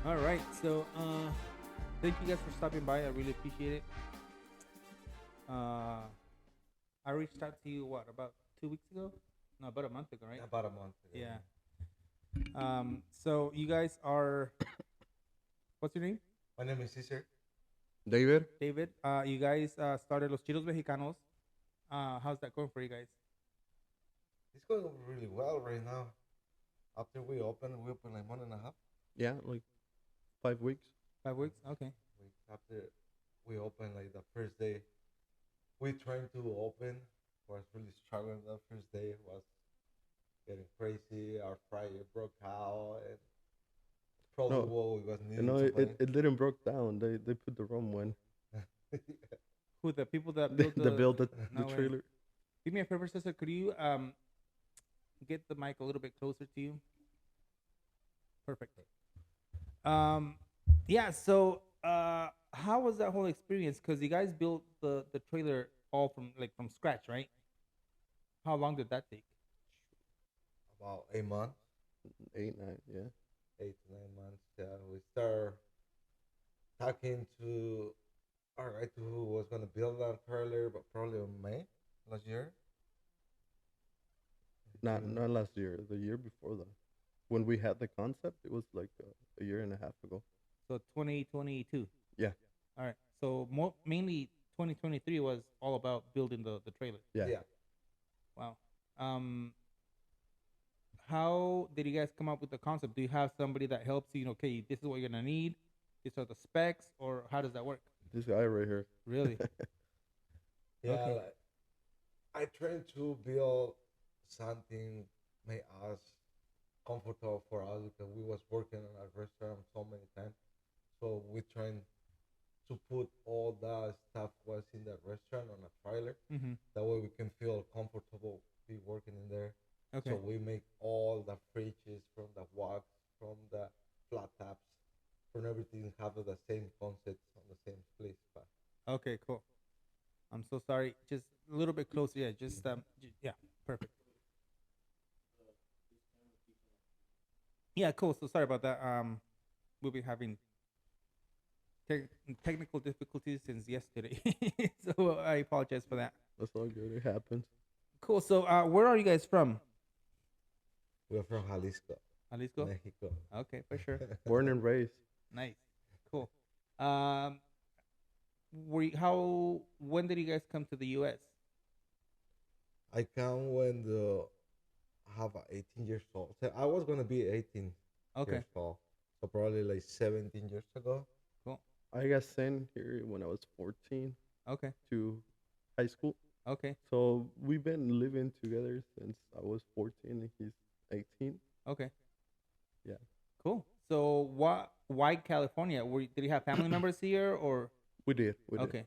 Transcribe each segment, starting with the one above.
All right. So, thank you guys for stopping by. I really appreciate it. Uh, I reached out to you about 2 weeks ago? No, about a month ago, right? About a month ago. Yeah. So you guys are. What's your name? My name is Cezar. David, David. You guys started Los Chinos Mexicanos. How's that going for you guys? It's going really well right now. After we open like 1.5 yeah, like 5 weeks. 5 weeks. Okay. weeks. After we open like the first day, we trying to open. Was really struggling the first day. Was getting crazy. Our fryer broke out, and probably No, what we was you needing know, to it didn't broke down. They put the wrong one. Who the people that They, built they the? built the No way. trailer. Do me a favor, sister. Could you get the mic a little bit closer to you? Perfect. Um, yeah. So, how was that whole experience? Because you guys built the trailer all from scratch, right? How long did that take? about 8 months, 8, 9, yeah. 8 to 9 months. Yeah, we start talking to our guy who was gonna build that trailer, but probably in May last year. Not last year, the year before that. When we had the concept, it was like a year and a half ago. So 2022. Yeah, All right. So mainly 2023 was all about building the trailer. yeah. Yeah. Wow. Um, how did you guys come up with the concept? Do you have somebody that helps you? Okay, this is what you're gonna need. These are the specs, or how does that work? This guy right here. Really? Yeah, Okay. like, I tried to build something make us comfortable for us because we was working in a restaurant so many times. So we trying to put all the stuff was in the restaurant on a trailer. Mm-hmm. That way we can feel comfortable be working in there. So Okay. we make all the fridges from the wax, from the flat tops, from everything have the same concepts on the same place. But Okay. Cool. I'm so sorry. Just a little bit closer. Yeah. Just yeah. Perfect. Yeah. Cool. So sorry about that. We'll be having te- technical difficulties since yesterday, so I apologize for that. That's all good. It happens. Cool. So, where are you guys from? we're from Jalisco, Jalisco. Mexico. Okay, for sure. Born and raised. Nice. Cool. Um, how? When did you guys come to the U.S.? I come when the have 18 years old. So I was gonna be 18 Okay. years old, so probably like 17 years ago. Cool. I got sent here when I was 14 Okay. to high school. Okay. So we've been living together since I was 14 and he's 18. Okay. Yeah. Cool. So, Why California? Did you have family members here, or? We did. We did. Okay.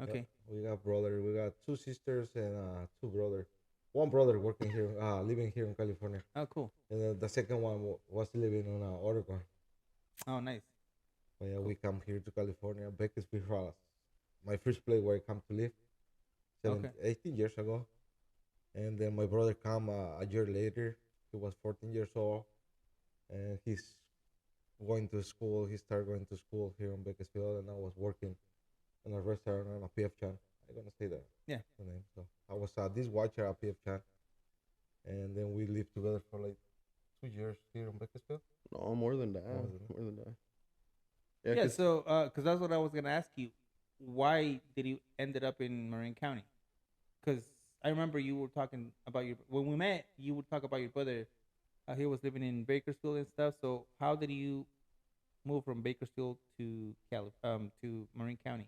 Yeah, Okay. we got brother. We got two sisters and two brother. One brother working here, living here in California, Oh, cool. and then the second one was living in Oregon. Oh, nice. But yeah, Cool. we come here to California, Bakersfield, my first place where I come to live, Okay. 18 years ago, and then my brother come a year later. He was 14 years old, and he's going to school. He started going to school here in Bakersfield, and I was working in a restaurant on a PF Chan. I'm gonna say that Yeah. the name. So I was a dishwasher at PF Chan, and then we lived together for like 2 years here in Bakersfield. No, more than that. More than that. More than that. Yeah, Yeah. 'cause So, because that's what I was gonna ask you. Why did you ended up in Marin County? Because I remember you were talking about when we met. You would talk about your brother. He was living in Bakersfield and stuff. So how did you move from Bakersfield to to Marin County?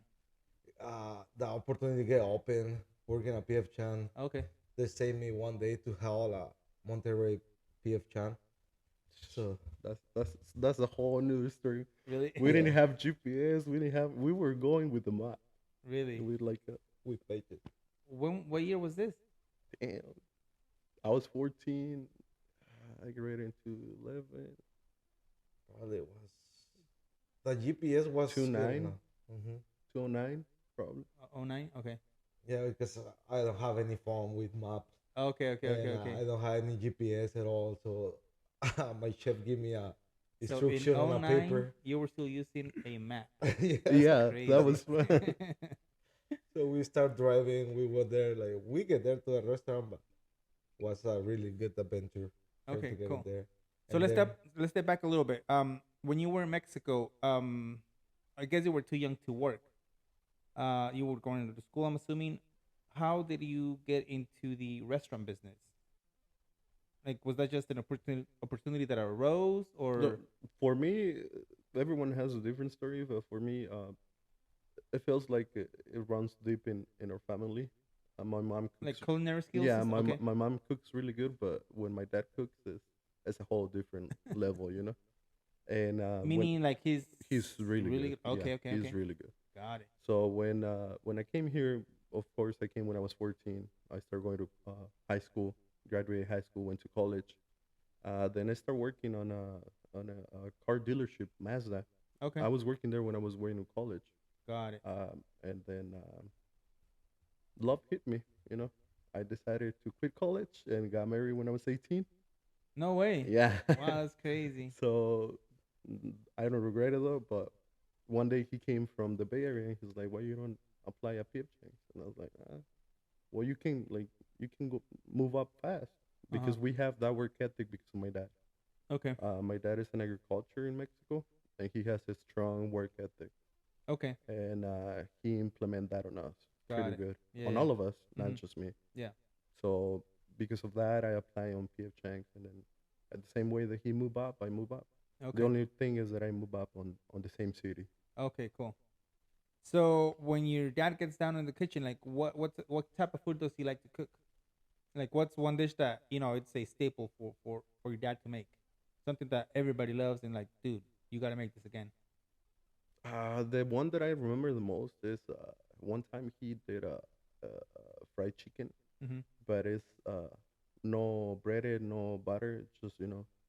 The opportunity to get open working at PF Chan. Okay. They saved me one day to help Monterrey PF Chan. So that's a whole new story. Really? We didn't yeah, have GPS. We were going with the map. Really? We like we paid it. What year was this? damn. I was 14. I graduated into 11. Probably it was the GPS was Two good nine, enough. Mm-hmm. 209, probably. 09? Okay. Yeah, because I don't have any phone with maps, Okay. and I don't have any GPS at all. So my chef give me a So in instruction on a '09, paper. you were still using a map. Yes. That's Yeah, that crazy. was fun. So we start driving. We were there like we get there to the restaurant, but was a really good adventure trying to Okay, get it cool. there. So And then let's step back a little bit. When you were in Mexico, I guess you were too young to work. You were going to school, I'm assuming. How did you get into the restaurant business? Like, was that just an opportunity that arose, No, or for me, everyone has a different story, but for me, it feels like it runs deep in our family. My mom like cooks. culinary skills? Yeah, Okay, my mom cooks really good, but when my dad cooks, it's a whole different level, you know. And when meaning like he's really really good, good. yeah, Okay, okay, he's okay. really good. Got it. So when I came here, of course, I came when I was 14. I started going to high school, graduated high school, went to college. Then I started working on a car dealership, Mazda. Okay, I was working there when I was going to college, got it. and then love hit me. You know, I decided to quit college and got married when I was 18. No way. Yeah. Wow, that's crazy. So I don't regret it though. But one day he came from the Bay Area and he's like, "Why you don't apply at PF Chang's?" And I was like, "Well, you can go move up fast Uh huh. because we have that work ethic because of my dad. Okay. My dad is in agriculture in Mexico, and he has a strong work ethic, Okay. and he implement that on us Got pretty it. good, Yeah. on Yeah. all of us, not Mhm. just me. Yeah. So because of that, I apply on PF Chang's, and then at the same way that he move up, I move up. The Okay. only thing is that I move up on the same city. Okay. Cool. So when your dad gets down in the kitchen, like what type of food does he like to cook? Like what's one dish that it's a staple for your dad to make? Something that everybody loves and like, dude, you gotta make this again. The one that I remember the most is one time he did fried chicken, Mm-hmm. but it's no breaded, no butter, just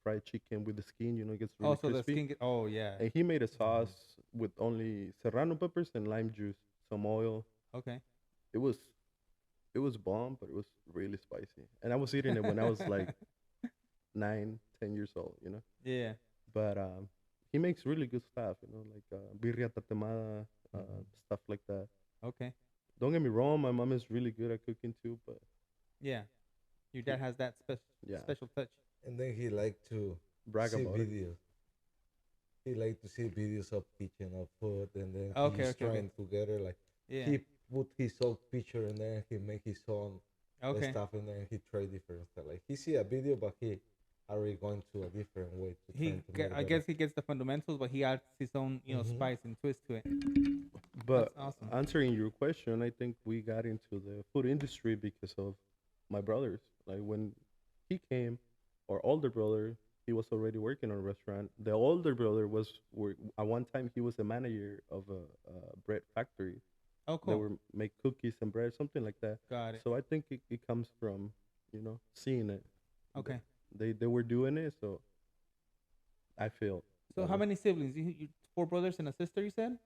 fried chicken with the skin. It gets really Also the crispy. skin. Oh yeah. And he made a Mhm. sauce with only serrano peppers and lime juice, some oil. Okay. It was it was bomb, but it was really spicy. And I was eating it when I was like 9, 10 years old. Yeah. But he makes really good stuff. Like birria tatemada, Mhm. stuff like that. Okay. Don't get me wrong, my mom is really good at cooking too, but Yeah. Your he, dad has that yeah, special touch. And then he liked to brag see about it. videos. He liked to see videos of kitchen of food, and then Okay. he's Okay. Okay. trying together. Like Yeah. he put his own picture in there. He make his own Okay. stuff in there. And he try different stuff. Like he see a video, but he already going to a different way to trying to make it I better. guess he gets the fundamentals, but he adds his own Hmm. spice and twist to it. That's But awesome. answering your question, I think we got into the food industry because of my brothers. Like when he came, our older brother, he was already working on a restaurant. The older brother at one time he was a manager of a bread factory. Oh, They cool. were make cookies and bread, something like that. Got it. So I think it comes from seeing it. Th- Okay. they were doing it, so I feel So that how way. many siblings? You four brothers and a sister, you said?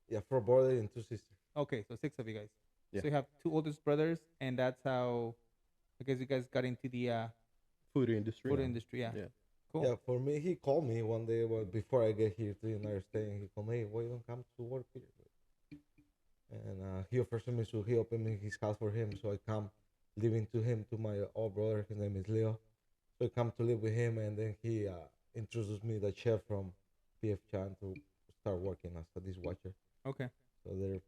Yeah, for brother and two sisters. Okay, so six of you guys. Yeah, So you have two oldest brothers, and that's how I guess you guys got into the food industry. food Yeah. industry. Yeah. Yeah. Cool. Yeah, for me, he called me one day before I get here to the United States. He called me, hey, why you don't come to work here? And he offers me, so he opened me his house for him. So I come living to him, to my old brother. His name is Leo. So I come to live with him, and then he introduced me the chef from PF Chan to start working as a dishwasher. Okay. So there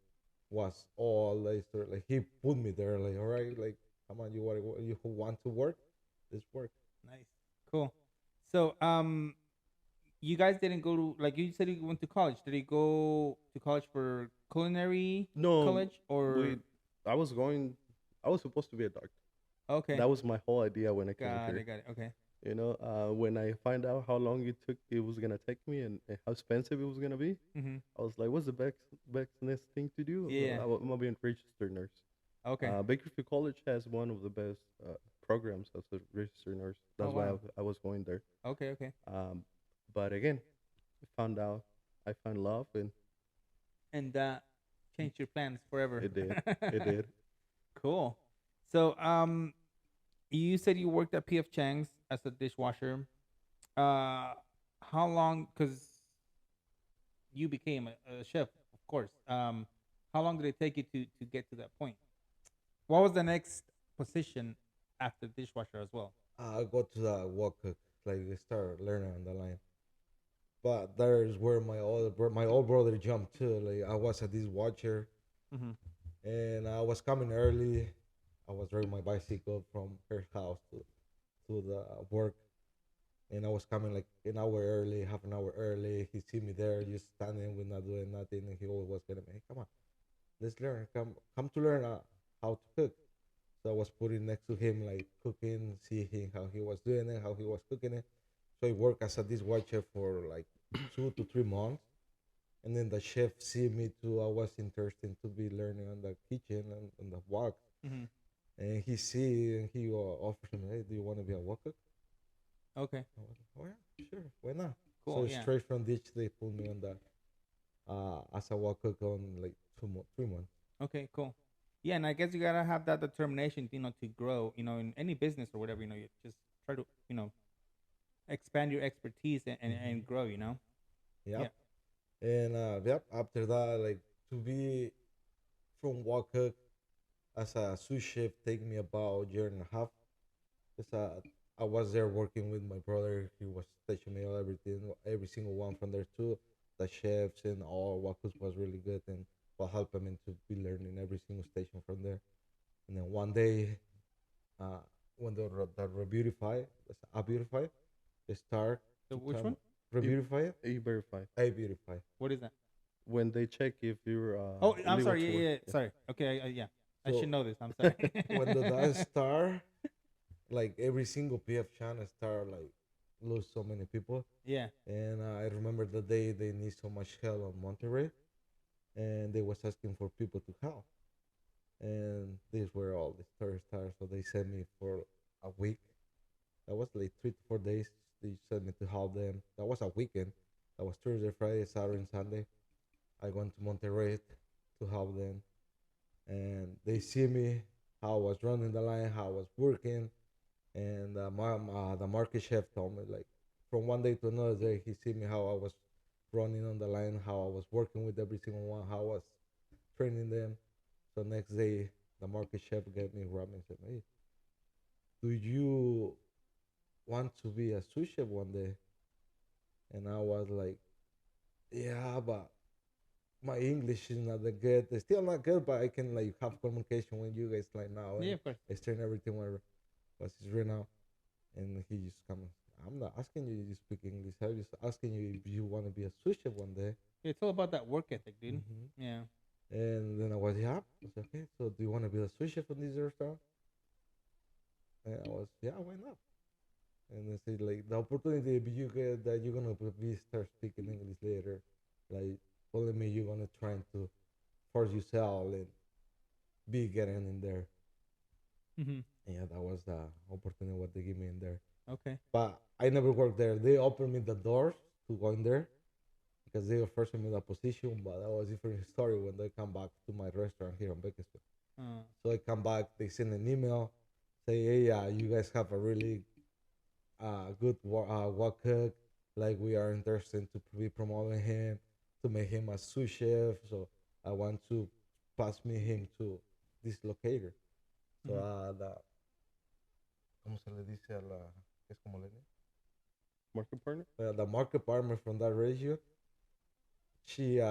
was all the story. Like he put me there, like, all right, like, come on, you who want to work, this work. Nice. Cool. So you guys didn't go to, like you said you went to college. Did you go to college for culinary No, college or we. I was going. I was supposed to be a doctor. okay? That was my whole idea when I came Got here. it. Got it. Okay. When I find out how long it was gonna take me, and how expensive it was gonna be, Mm-hmm. I was like, "What's the best next thing to do? Yeah. I'm gonna be a registered nurse." Okay. Bakersfield College has one of the best programs as a registered nurse. Oh That's why wow. I was going there. Okay. Okay. Um, but again, I found love, and And that changed your plans forever. it did. It did. Cool. So you said you worked at PF Chang's as a dishwasher. Uh, how long? Because you became a chef, of course. How long did it take you to get to that point? What was the next position after dishwasher as well? I go to the walk cook, like I start learning on the line. But there's where my old brother jumped too. Like I was a dishwasher, Mm-hmm. and I was coming early. I was riding my bicycle from her house to the work, and I was coming like an hour early, half an hour early. He see me there, just standing with not doing nothing, and he always was gonna be, hey, come on, let's learn. Come to learn how to cook. So I was putting next to him, like cooking, seeing how he was doing it, how he was cooking it. So I worked as a dishwasher for like 2 to 3 months, and then the chef see me too. I was interested to be learning on the kitchen and the wok, Mm-hmm. and he see and he offers me, hey, do you want to be a wok cook? Okay. I was like, oh yeah, sure, why not? Cool. So Yeah. straight from ditch, they put me on the as a wok cook on like 3 months. Okay. Cool. Yeah, and I guess you gotta have that determination, to grow, in any business or whatever. You just try to, expand your expertise and Hmm. grow. Yeah. Yep. And yep, after that, like to be from wok cook as a sous chef take me about a year and a half. Cause I was there working with my brother. He was teaching me everything, every single one from there too. The chefs and all Wakus was really good, and will help him into be learning every single station from there. And then one day, uh, when the Rebeautify, a beautify, they start So to which come one? Rebeautify, A verify I beautify. What is that? when they check if you're Oh, I'm legal sorry. to Yeah, work. yeah. Yeah. Yeah. Sorry. Okay. Yeah. I should So know this. I'm sorry. when the dance start, like every single PF channel start like lose so many people. Yeah. And I remember the day they need so much help on Monterey, and they was asking for people to help. And these were all the story stars, so they sent me for a week. That was like 3 to 4 days. They sent me to help them. That was a weekend. That was Thursday, Friday, Saturday, and Sunday. I went to Monterey to help them, and they see me how I was running the line, how I was working, and the market chef told me like from one day to another day he see me how I was running on the line, how I was working with every single one, how I was training them. So next day the market chef gave me ramen and said, hey, do you want to be a sous chef one day? And I was like, yeah, but my English is not that good. It's still not good, but I can like have communication with you guys like now Yeah. and Of course. explain everything whatever. But it's right now. And he just come. I'm not asking you to speak English. I'm just asking you if you want to be a sous chef one day. It's all about that work ethic, dude. Hmm. Yeah. And then I was, yeah. I was okay. So do you want to be a sous chef in this restaurant? And I was, yeah, why not? And they said like the opportunity you get that you're gonna be start speaking English later, like only me you're gonna trying to force yourself and be getting in there. Mm-hmm. And yeah, that was the opportunity what they give me in there. Okay. But I never worked there. They opened me the doors to go in there because they offered me the position, but that was a different story when they come back to my restaurant here in Bakersfield. Uh, So I come back, they send an email, say, hey, you guys have a really good wok cook. Like we are interested to be promoting him, to make him a sous chef. So I want to pass me him to this locator. So mhm. ¿cómo se le dice a la, es como le dice? Market partner. The market partner from that region, she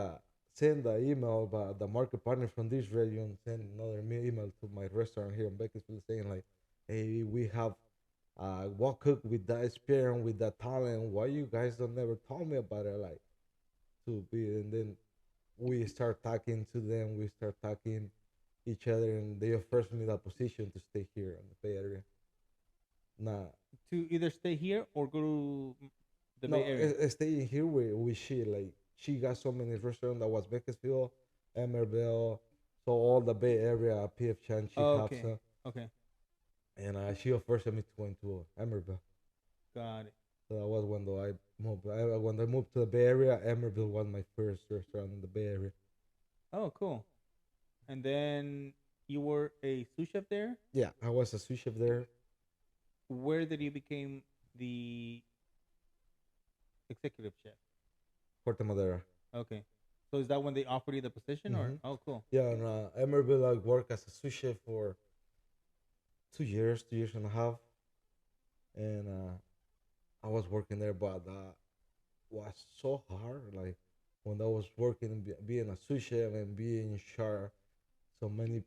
sent the email, but the market partner from this region sent another email to my restaurant here in Bakersfield saying like, hey, we have what cook with that experience, with that talent. Why you guys don't never told me about it? Like to be, and then we start talking to them. We start talking each other, and they offered me the position to stay here in the Bay Area. Nah, To either stay here or go to the Bay no, Area. staying here with she like she got so many restaurants that was Bakersfield, Emerville, so all the Bay Area, PF Chan, she Oh, have okay. some, Okay. and she offered me to go into Emerville. Got it. So that was when though I moved. When I moved to the Bay Area, Emerville was my first restaurant in the Bay Area. Oh, cool. And then you were a sous chef there. Yeah, I was a sous chef there. Where did you became the executive chef. Puerto Madera. Okay. So is that when they offered you the position, or Hmm. oh, cool. Yeah, in Emerville, I worked as a sous chef for 2 years, 2 years and a half, and I was working there, but was so hard. Like when I was working, being a sous chef and being in charge, so many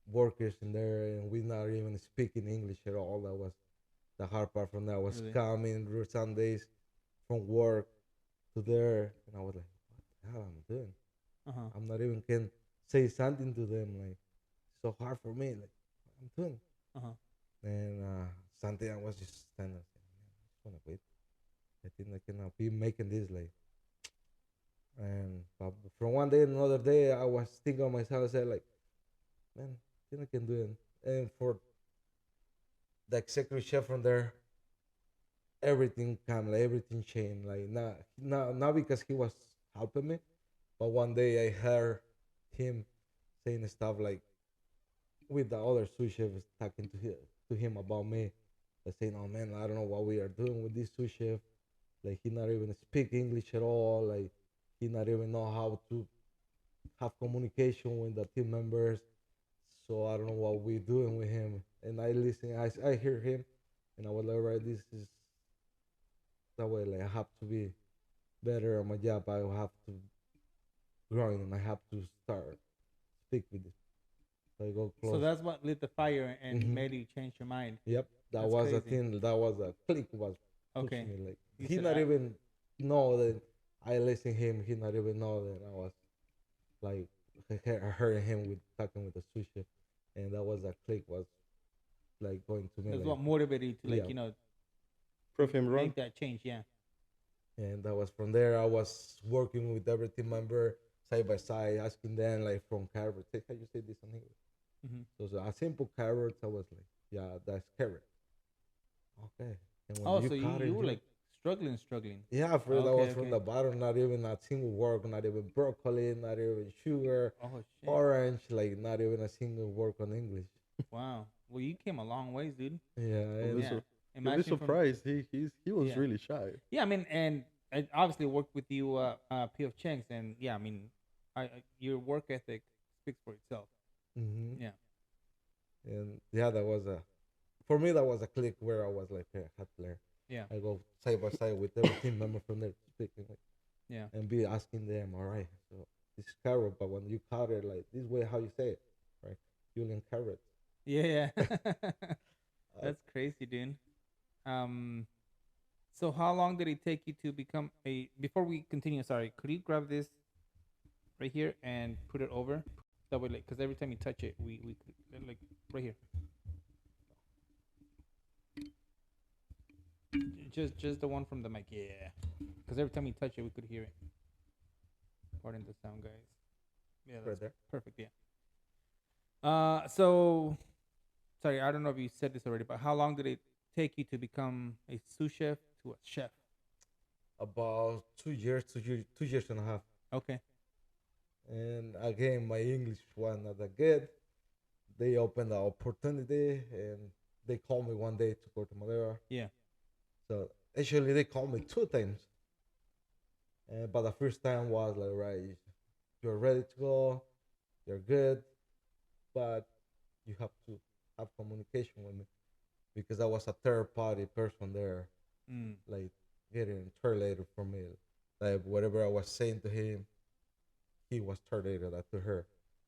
workers in there, and we not even speaking English at all. That was the hard part. From there, I was Really? coming Sundays from work to there, and I was like, "What the hell I'm doing? Uh huh. I'm not even can say something to them. Like so hard for me. Like what I'm doing." Uh huh. And Sunday I was just standing. There, saying, "Man, I just wanna quit. I think I cannot be making this like." And but from one day to another day, I was thinking of myself. I said, like, "Man, I think I can do it." And for the executive chef from there, everything came, like everything changed. Like not because he was helping me, but one day I heard him saying stuff like with the other sous chefs talking to him about me. Like saying, "Oh man, I don't know what we are doing with this sous chef. Like he not even speak English at all. Like he not even know how to have communication with the team members. So I don't know what we doing with him." And I listen, I hear him, and I was like, "Right, this is that way. Like I have to be better at my job. I have to grow, and I have to start speak with it." So I go So close. that's what lit the fire and Hmm. made you change your mind. Yep, that That's was a crazy. thing. That was a click was pushing Okay. me. Like You he said not even know that I listen him. He not even know that I was like heard him with talking with the sous chef, and that was a click was like going to me that's like what motivated you to yeah. Prove him wrong. make that change. Yeah. And that was from there. I was working with every team member side by side, asking them like from carrots. Say, how you say this in English? Mm-hmm. So a simple carrots. I was like, yeah, that's carrot. Okay. And when Oh, you so you cut it, you were like struggling. yeah, first I Okay. was from Okay. the bottom, not even a single work, not even broccoli, not even sugar, Oh shit. orange, like not even a single work on English. Wow. Well, you came a long ways, dude. Yeah, You'll be, and Yeah. you'll be Imagine from surprised. He was yeah. really shy. Yeah, I mean, and I obviously worked with you, P.F. Chang's, and yeah, I mean, your work ethic speaks for itself. hmm Yeah, and yeah, that was a for me that was a click where I was like, hey, I had to learn. yeah, I go side by side with every team member from there speaking like, yeah. and be asking them, all right, so this is carrot, but when you cut it like this way, how you say it, right? Julian carrot. Yeah, yeah. Uh, That's crazy, dude. Um, so how long did it take you to become a? Before we continue, sorry, could you grab this right here and put it over? That way, like, because every time you touch it, we could, like right here, just the one from the mic, yeah. Because every time you touch it, we could hear it. Pardon the sound, guys. Yeah, right that's there. perfect. Yeah. So sorry, I don't know if you said this already, but how long did it take you to become a sous chef to a chef? About 2 years, 2 years, 2 years and a half. Okay. And again, my English was not that good. They opened the opportunity and they called me one day to Puerto Madera. Yeah. So actually, they called me 2 times. But the first time was like, right, you're ready to go, you're good, but you have to have communication with me because I was a third party person there, Mm, like getting terminated from me. Like whatever I was saying to him, he was terminated that to her.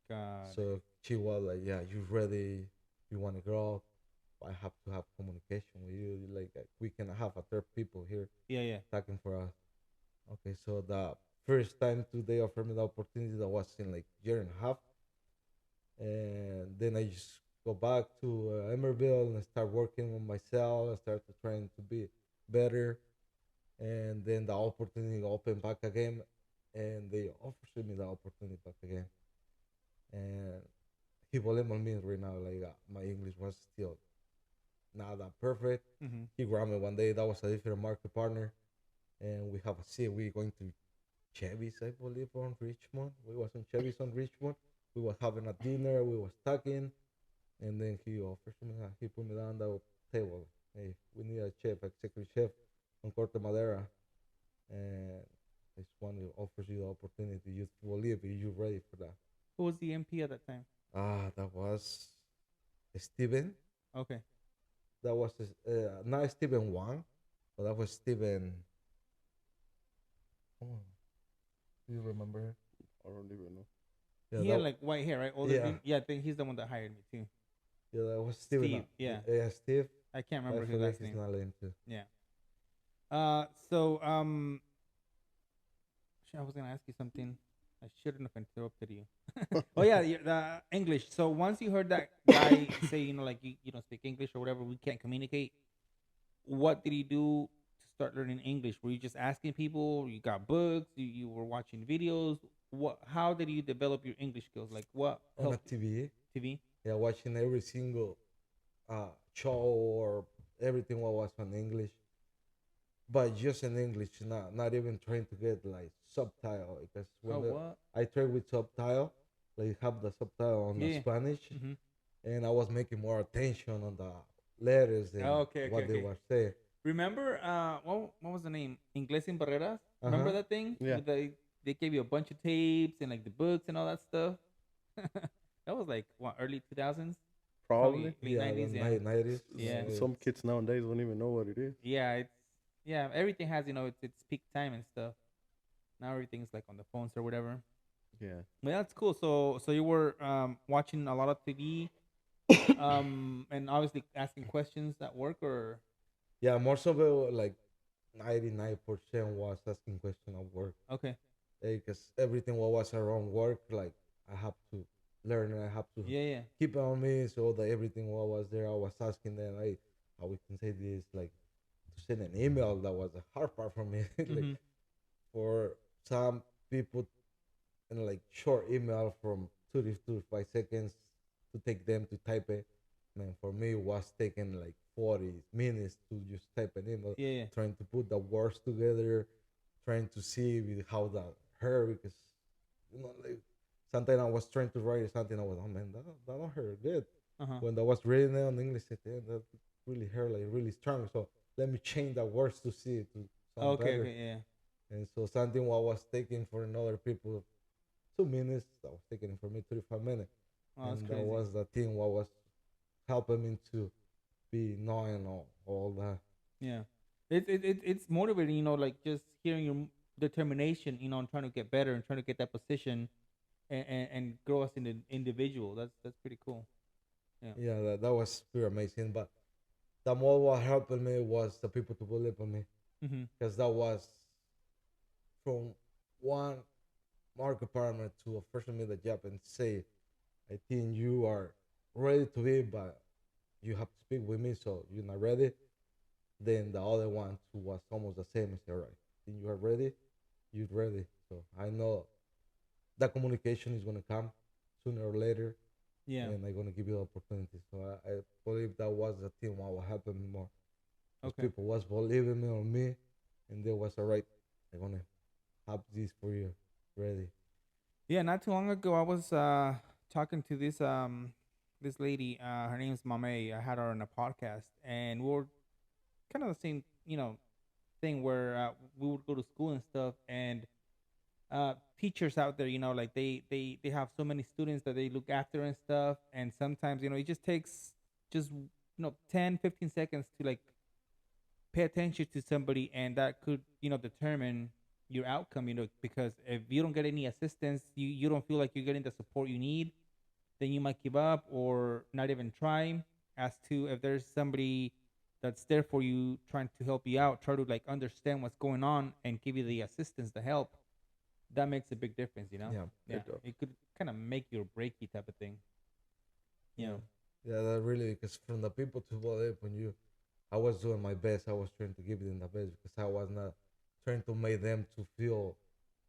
got it. So she was like, "Yeah, you ready? You want to grow up? I have to have communication with you. Like we can have a third people here Yeah, yeah. talking for us." Okay, so the first time they offered me the opportunity, that was in like year and a half, and then I just go back to Emerville and start working on myself. I start to trying to be better, and then the opportunity opened back again, and they offered me the opportunity back again, and he believed on me right now. Like my English was still not that perfect. Mm-hmm. He grabbed me one day. That was a different market partner, and we have a seat. We going to Chevy's, I believe, on Richmond. We was on Chevy's on Richmond. We was having a dinner. We was talking, and then he offers me. He put me down the table. Hey, we need a chef, executive chef on Corte Madera. and it's one that offers you the opportunity. You believe it, you're ready for that. Who was the MP at that time? That was Steven. Okay. That was not Steven Wang, but that was Steven. Oh, do you remember him? I don't even know. Yeah, He had like white hair, right? Older yeah, dude. Yeah, I think he's the one that hired me too. yeah, that was Steven. Steve. Yeah. Yeah, Steve. I can't I remember his forget last his name. name too. Yeah. So shit, I was gonna ask you something. I shouldn't have interrupted you. Oh yeah, the English. So once you heard that guy say, like you don't speak English or whatever, we can't communicate. What did he do to start learning English? Were you just asking people? You got books? You were watching videos? What? How did you develop your English skills? Like what On a helped you? TV. TV? Yeah, watching every single show or everything what was on English, but just in English, not even trying to get like subtitle because Oh when what? I tried with subtitle, like have the subtitle on the Yeah. Spanish, Mm-hmm. and I was making more attention on the letters and Oh, okay, what they okay. were saying. Remember, what was the name? Inglés sin barreras. Uh Remember huh. that thing? Yeah. With they gave you a bunch of tapes and like the books and all that stuff. That was like what, early 2000s, Probably. late Yeah, 90s. the Yeah, 90s. Yeah. Some kids nowadays don't even know what it is. yeah. Yeah. Everything has its peak time and stuff. Now everything's like on the phones or whatever. Yeah. But that's cool. So you were watching a lot of TV, and obviously asking questions at work or Yeah, most of it like 99% was asking question of work okay. because everything what was around work, like I have to learn and I have to Yeah, yeah. keep it on me. So that everything what was there, I was asking them, like, how we can say this, like to send an email. That was the hard part for me. Like Mm-hmm. for some people, and like short email from 2 to 5 seconds to take them to type it. Man, for me, it was taking like 40 minutes to just type an email, Yeah, yeah. trying to put the words together, trying to see how that hurt because like sometimes I was trying to write something. I was, oh man, that don't hurt good. Uh huh. When I was reading it on English, I said, that really hurt, like really strong. So let me change the words to see it to sound Okay, better. okay, yeah. And so something what was taking for another people 2 minutes, that was taking it for me 35 minutes. Oh, that's And that crazy. was the thing what was helping me to be knowing all that. Yeah, it's motivating. Like just hearing your determination. And trying to get better and trying to get that position, and grow as an individual. That's pretty cool. Yeah. Yeah, that was pretty amazing. But the more what helped me was the people to believe in me. Mm-hmm. Because that was from one market department to a person made the job and say, I think you are ready to be, but you have to speak with me, so you're not ready. Then the other one who was almost the same and said, all right, think you are ready, you're ready. So I know that communication is gonna come sooner or later, Yeah. and I'm gonna give you the opportunity. So I believe that was the thing what will happen me more. Because Okay. people was believing me on me, and they was all right. I'm gonna have this for you, ready. Yeah. Not too long ago, I was talking to this lady. Her name's Mame. I had her on a podcast, and we were kind of the same thing where we would go to school and stuff, and teachers out there, like they have so many students that they look after and stuff, and sometimes it just takes just 10, 15 seconds to like pay attention to somebody, and that could determine your outcome, because if you don't get any assistance, you don't feel like you're getting the support you need, then you might give up or not even try. As to if there's somebody that's there for you, trying to help you out, try to like understand what's going on and give you the assistance, the help, that makes a big difference. Yeah, Yeah, It does. it could kind of make you or break you type of thing. you yeah, know yeah. That really because from the people to believe in you, I was doing my best. I was trying to give them the best because I was not trying to make them to feel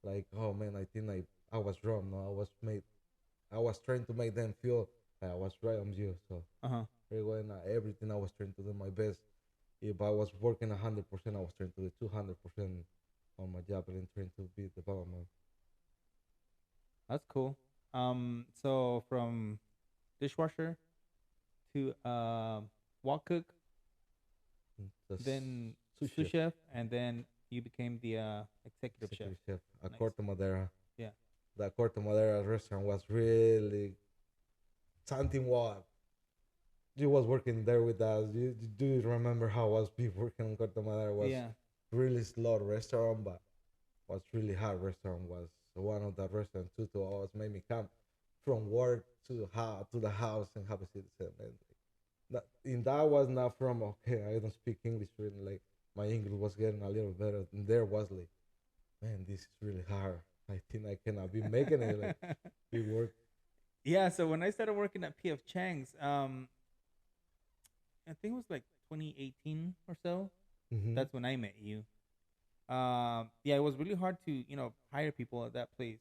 like, oh man, I think I was wrong. No, I was trying to make them feel like I was right on you. So uh-huh really, everything I was trying to do my best. If I was working 100%, I was trying to do 200% on my job and trying to be development. that's cool. So from dishwasher to wok cook, The then sous sous chef. chef, and then You became the executive chef. Executive chef at Nice. Corte Madera. Yeah. The Corte Madera restaurant was really something what you was working there with us. You do you remember how was be working on Corte Madera was Yeah. really slow restaurant, but was really hard restaurant was one of the restaurant too to always made me come from work to the house and have a citizen. And in that was not from okay, I don't speak English really like my English was getting a little better. And there was like, man, this is really hard. I think I cannot be making it like be work. Yeah. So when I started working at PF Chang's, I think it was like 2018 or so. Mm-hmm. That's when I met you. Yeah, it was really hard to hire people at that place.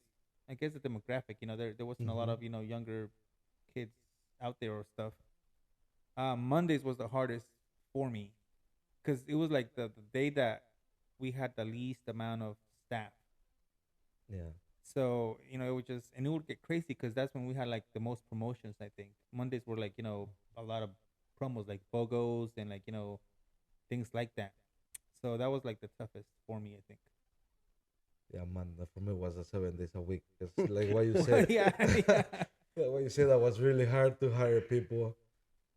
I guess the demographic, there wasn't a lot Mm-hmm. of younger kids out there or stuff. Mondays was the hardest for me because it was like the day that we had the least amount of staff. Yeah. So it would just and it would get crazy because that's when we had like the most promotions. I think Mondays were like a lot of promos like BOGOs and like things like that. So that was like the toughest for me, I think. Yeah, man. For me, it was a 7 days a week. Cause like what you Well, said, yeah, yeah, yeah, what you said, that was really hard to hire people,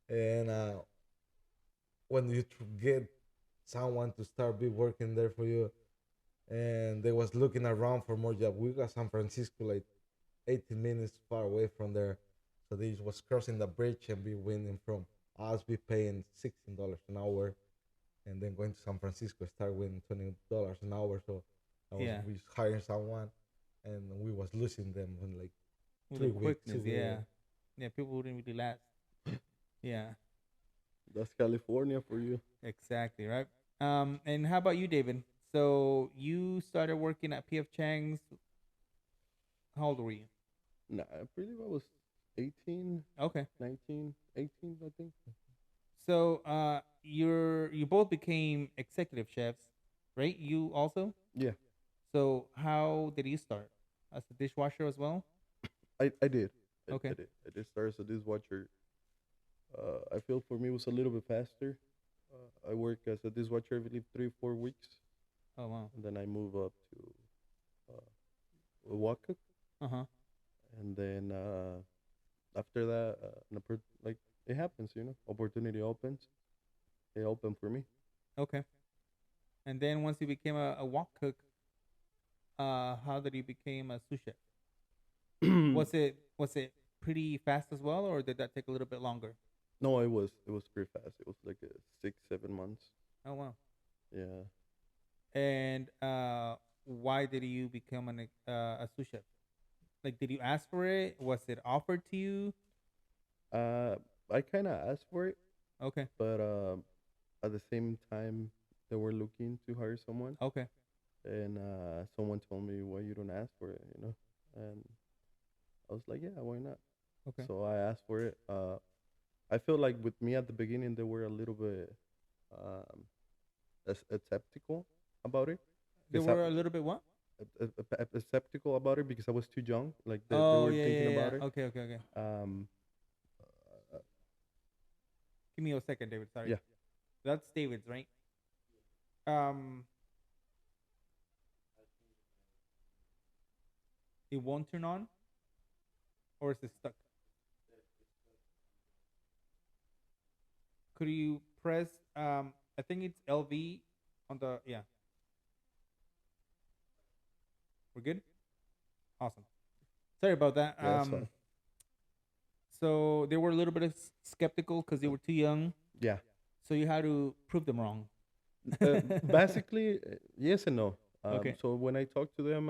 and when you get someone to start be working there for you, and they was looking around for more job. We got San Francisco like 18 minutes far away from there, so they was crossing the bridge and be winning from us be paying $16 an hour, and then going to San Francisco start winning $20 an hour. So I was yeah. we hiring someone, and we was losing them in like With the 3 weeks. quickness, yeah, yeah. People wouldn't really last. Yeah, That's California for you. exactly, right. And how about you, David? So you started working at PF Chang's. How old were you? Nah, I believe I was 18, Okay. 19, 18, I think. So you both became executive chefs, right? You also. Yeah, So how did you start? As a dishwasher as well? I did. Okay. I did start as a dishwasher. I feel for me it was a little bit faster. I work as a dishwasher, I believe, 3 4 weeks, Oh wow. and then I move up to a wok cook, Uh huh. and then after that, like it happens, opportunity opens. It opened for me. Okay. And then once you became a wok cook, how did you became a sous chef? Was it pretty fast as well, or did that take a little bit longer? No, it was pretty fast. It was like 6 7 months. Oh wow. Yeah. And why did you become a sous chef? Like, did you ask for it? Was it offered to you? Uh, I kind of asked for it, Okay. but at the same time, they were looking to hire someone, Okay. and someone told me, "Why you don't ask for it?" And I was like, "Yeah, why not?" Okay. So I asked for it. I feel like with me at the beginning, they were a little bit um, skeptical about it. They 'Cause were a little bit what? skeptical about it because I was too young. Like they Oh were yeah, thinking yeah, about yeah. it. Okay, okay, okay. Um, Give me a second, David. Sorry. yeah. That's David's, right? Um, it won't turn on, or is it stuck? Could you press? I think it's LV on the yeah. We're good. Awesome. Sorry about that. Yeah, that's fine. So they were a little bit skeptical because they were too young. Yeah. So you had to prove them wrong. Basically, yes and no. Okay. So when I talked to them,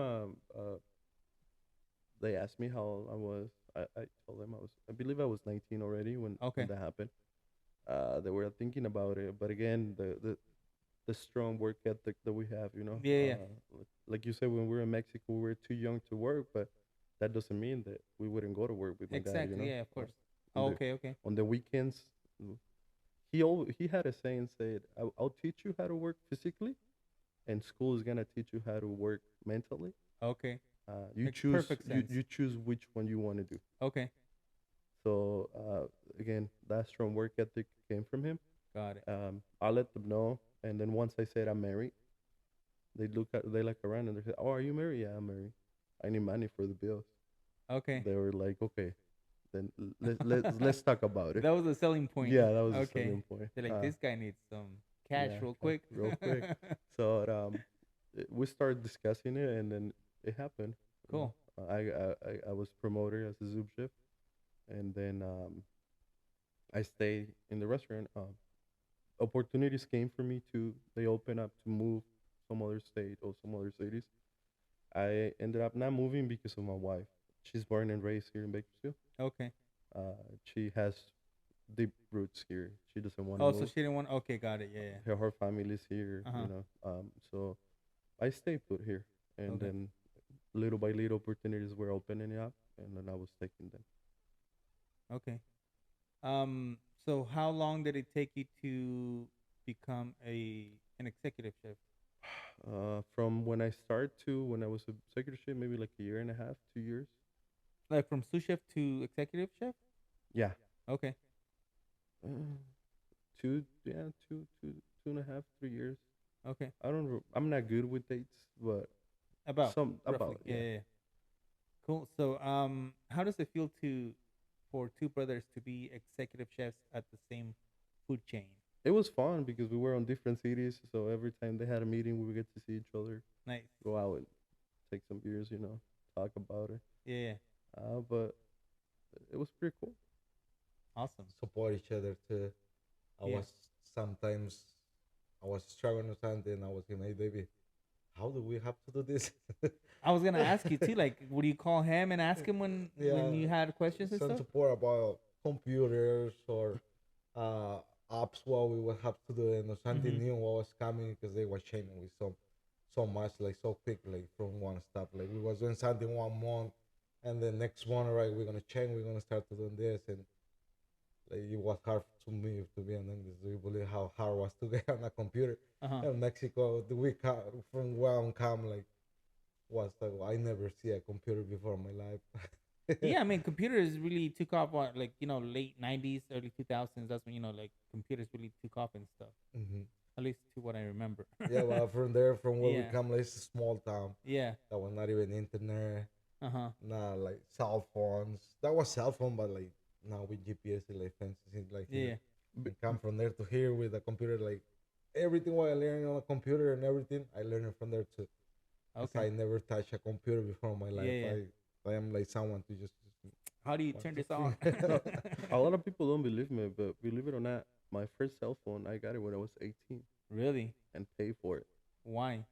they asked me how I was. I told them I believe I was 19 already Okay. when that happened. They were thinking about it, but again, the strong work ethic that we have, Yeah, yeah. like you said, when we were in Mexico, we were too young to work, but that doesn't mean that we wouldn't go to work with my dad, Exactly. Yeah, of course. on Oh, the okay, okay. on the weekends. He had a saying said, I'll teach you how to work physically, and school is gonna teach you how to work mentally. Okay. You Makes choose perfect sense. you choose which one you want to do. Okay. So again, that strong work ethic came from him. Got it. I let them know, and then once I said I'm married, they look around and they say, "Oh, are you married? Yeah, I'm married. I need money for the bills." Okay. They were like, "Okay, then let's talk about it." That was a selling point. Yeah, that was a Okay. selling point. They're like, this guy needs some cash Yeah, real quick. real quick. So we started discussing it, and then it happened. Cool. I was promoted as a sous chef, and then I stayed in the restaurant. Opportunities came for me to they opened up to move some other state or some other cities. I ended up not moving because of my wife. She's born and raised here in Bakersfield. Okay. She has deep roots here. She doesn't want to Oh, move. so she didn't want. Okay, got it. Yeah, yeah. Her family's here, Uh-huh. So I stayed put here, and Okay. then little by little opportunities were opening up, and then I was taking them. Okay. So how long did it take you to become an executive chef? From when I started to when I was a secretary, maybe like a year and a half, 2 years. Like from sous chef to executive chef? Yeah, Okay. two and a half, 3 years. Okay. I'm not good with dates, but About some roughly. about Yeah, yeah, yeah. Cool. So how does it feel for two brothers to be executive chefs at the same food chain? It was fun because we were on different cities, so every time they had a meeting, we would get to see each other, Nice. go out and take some beers, talk about it. Yeah, yeah. But it was pretty cool. Awesome. Support each other too. Yeah. Sometimes I was struggling with something. I was saying, "Hey, David, how do we have to do this?" I was gonna ask you too. Like, would you call him and ask him when Yeah, you had questions and some stuff? support about computers or apps what we would have to do and something Mhm. new what was coming because they were changing with so much like so quick like from one step like we was doing something 1 month and the next one right we're gonna change we're gonna start to doing this and like it was hard to me to be honest. Do you believe how hard it was to get on a computer Uh huh. in Mexico the week from where I'm come like was like I never see a computer before in my life. Yeah, I mean, computers really took off. What, like late '90s, early 2000s. That's when like computers really took off and stuff. Hmm. At least to what I remember. Yeah, well, from there, from where we Yeah. come, like, it's a small town. Yeah. That was not even internet, Uh huh. not like cell phones. That was cell phone, but like now with GPS, like fancy, like Yeah. and come from there to here with a computer, like everything what I learned on a computer and everything, I learned it from there too. 'Cause Okay. I never touched a computer before in my life. Yeah, yeah. I am like someone to just How do you turn this on? No, a lot of people don't believe me, but believe it or not, my first cell phone I got it when I was 18 Really? and paid for it Why?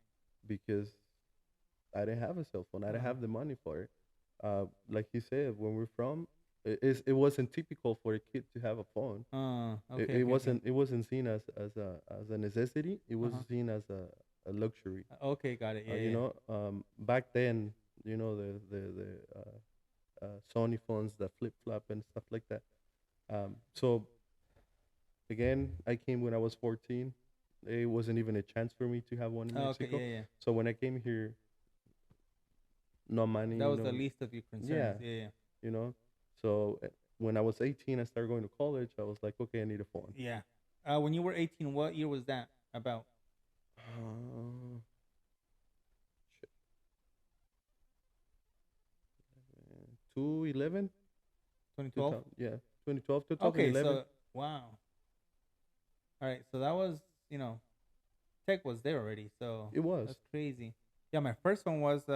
because I didn't have a cell phone. I didn't Uh-huh. have the money for it. Like you said, when we're from, it wasn't typical for a kid to have a phone. Okay. It Okay, wasn't it wasn't seen as a necessity. It was Uh-huh. seen as a luxury. Okay, got it. Yeah. Back then, the Sony phones that flip flop and stuff like that. So again, I came when I was 14. It wasn't even a chance for me to have one in Oh, okay. Mexico. Yeah. So when I came here, no money. That was the least of your concerns. Yeah. you know. So when I was 18, I started going to college. I was like, okay, I need a phone. Yeah. When you were 18, what year was that about? Uh, 2011, 2012. yeah, 2012, Okay. 2011. So wow. All right. So that was tech was there already. So It was. that's crazy. Yeah. My first one was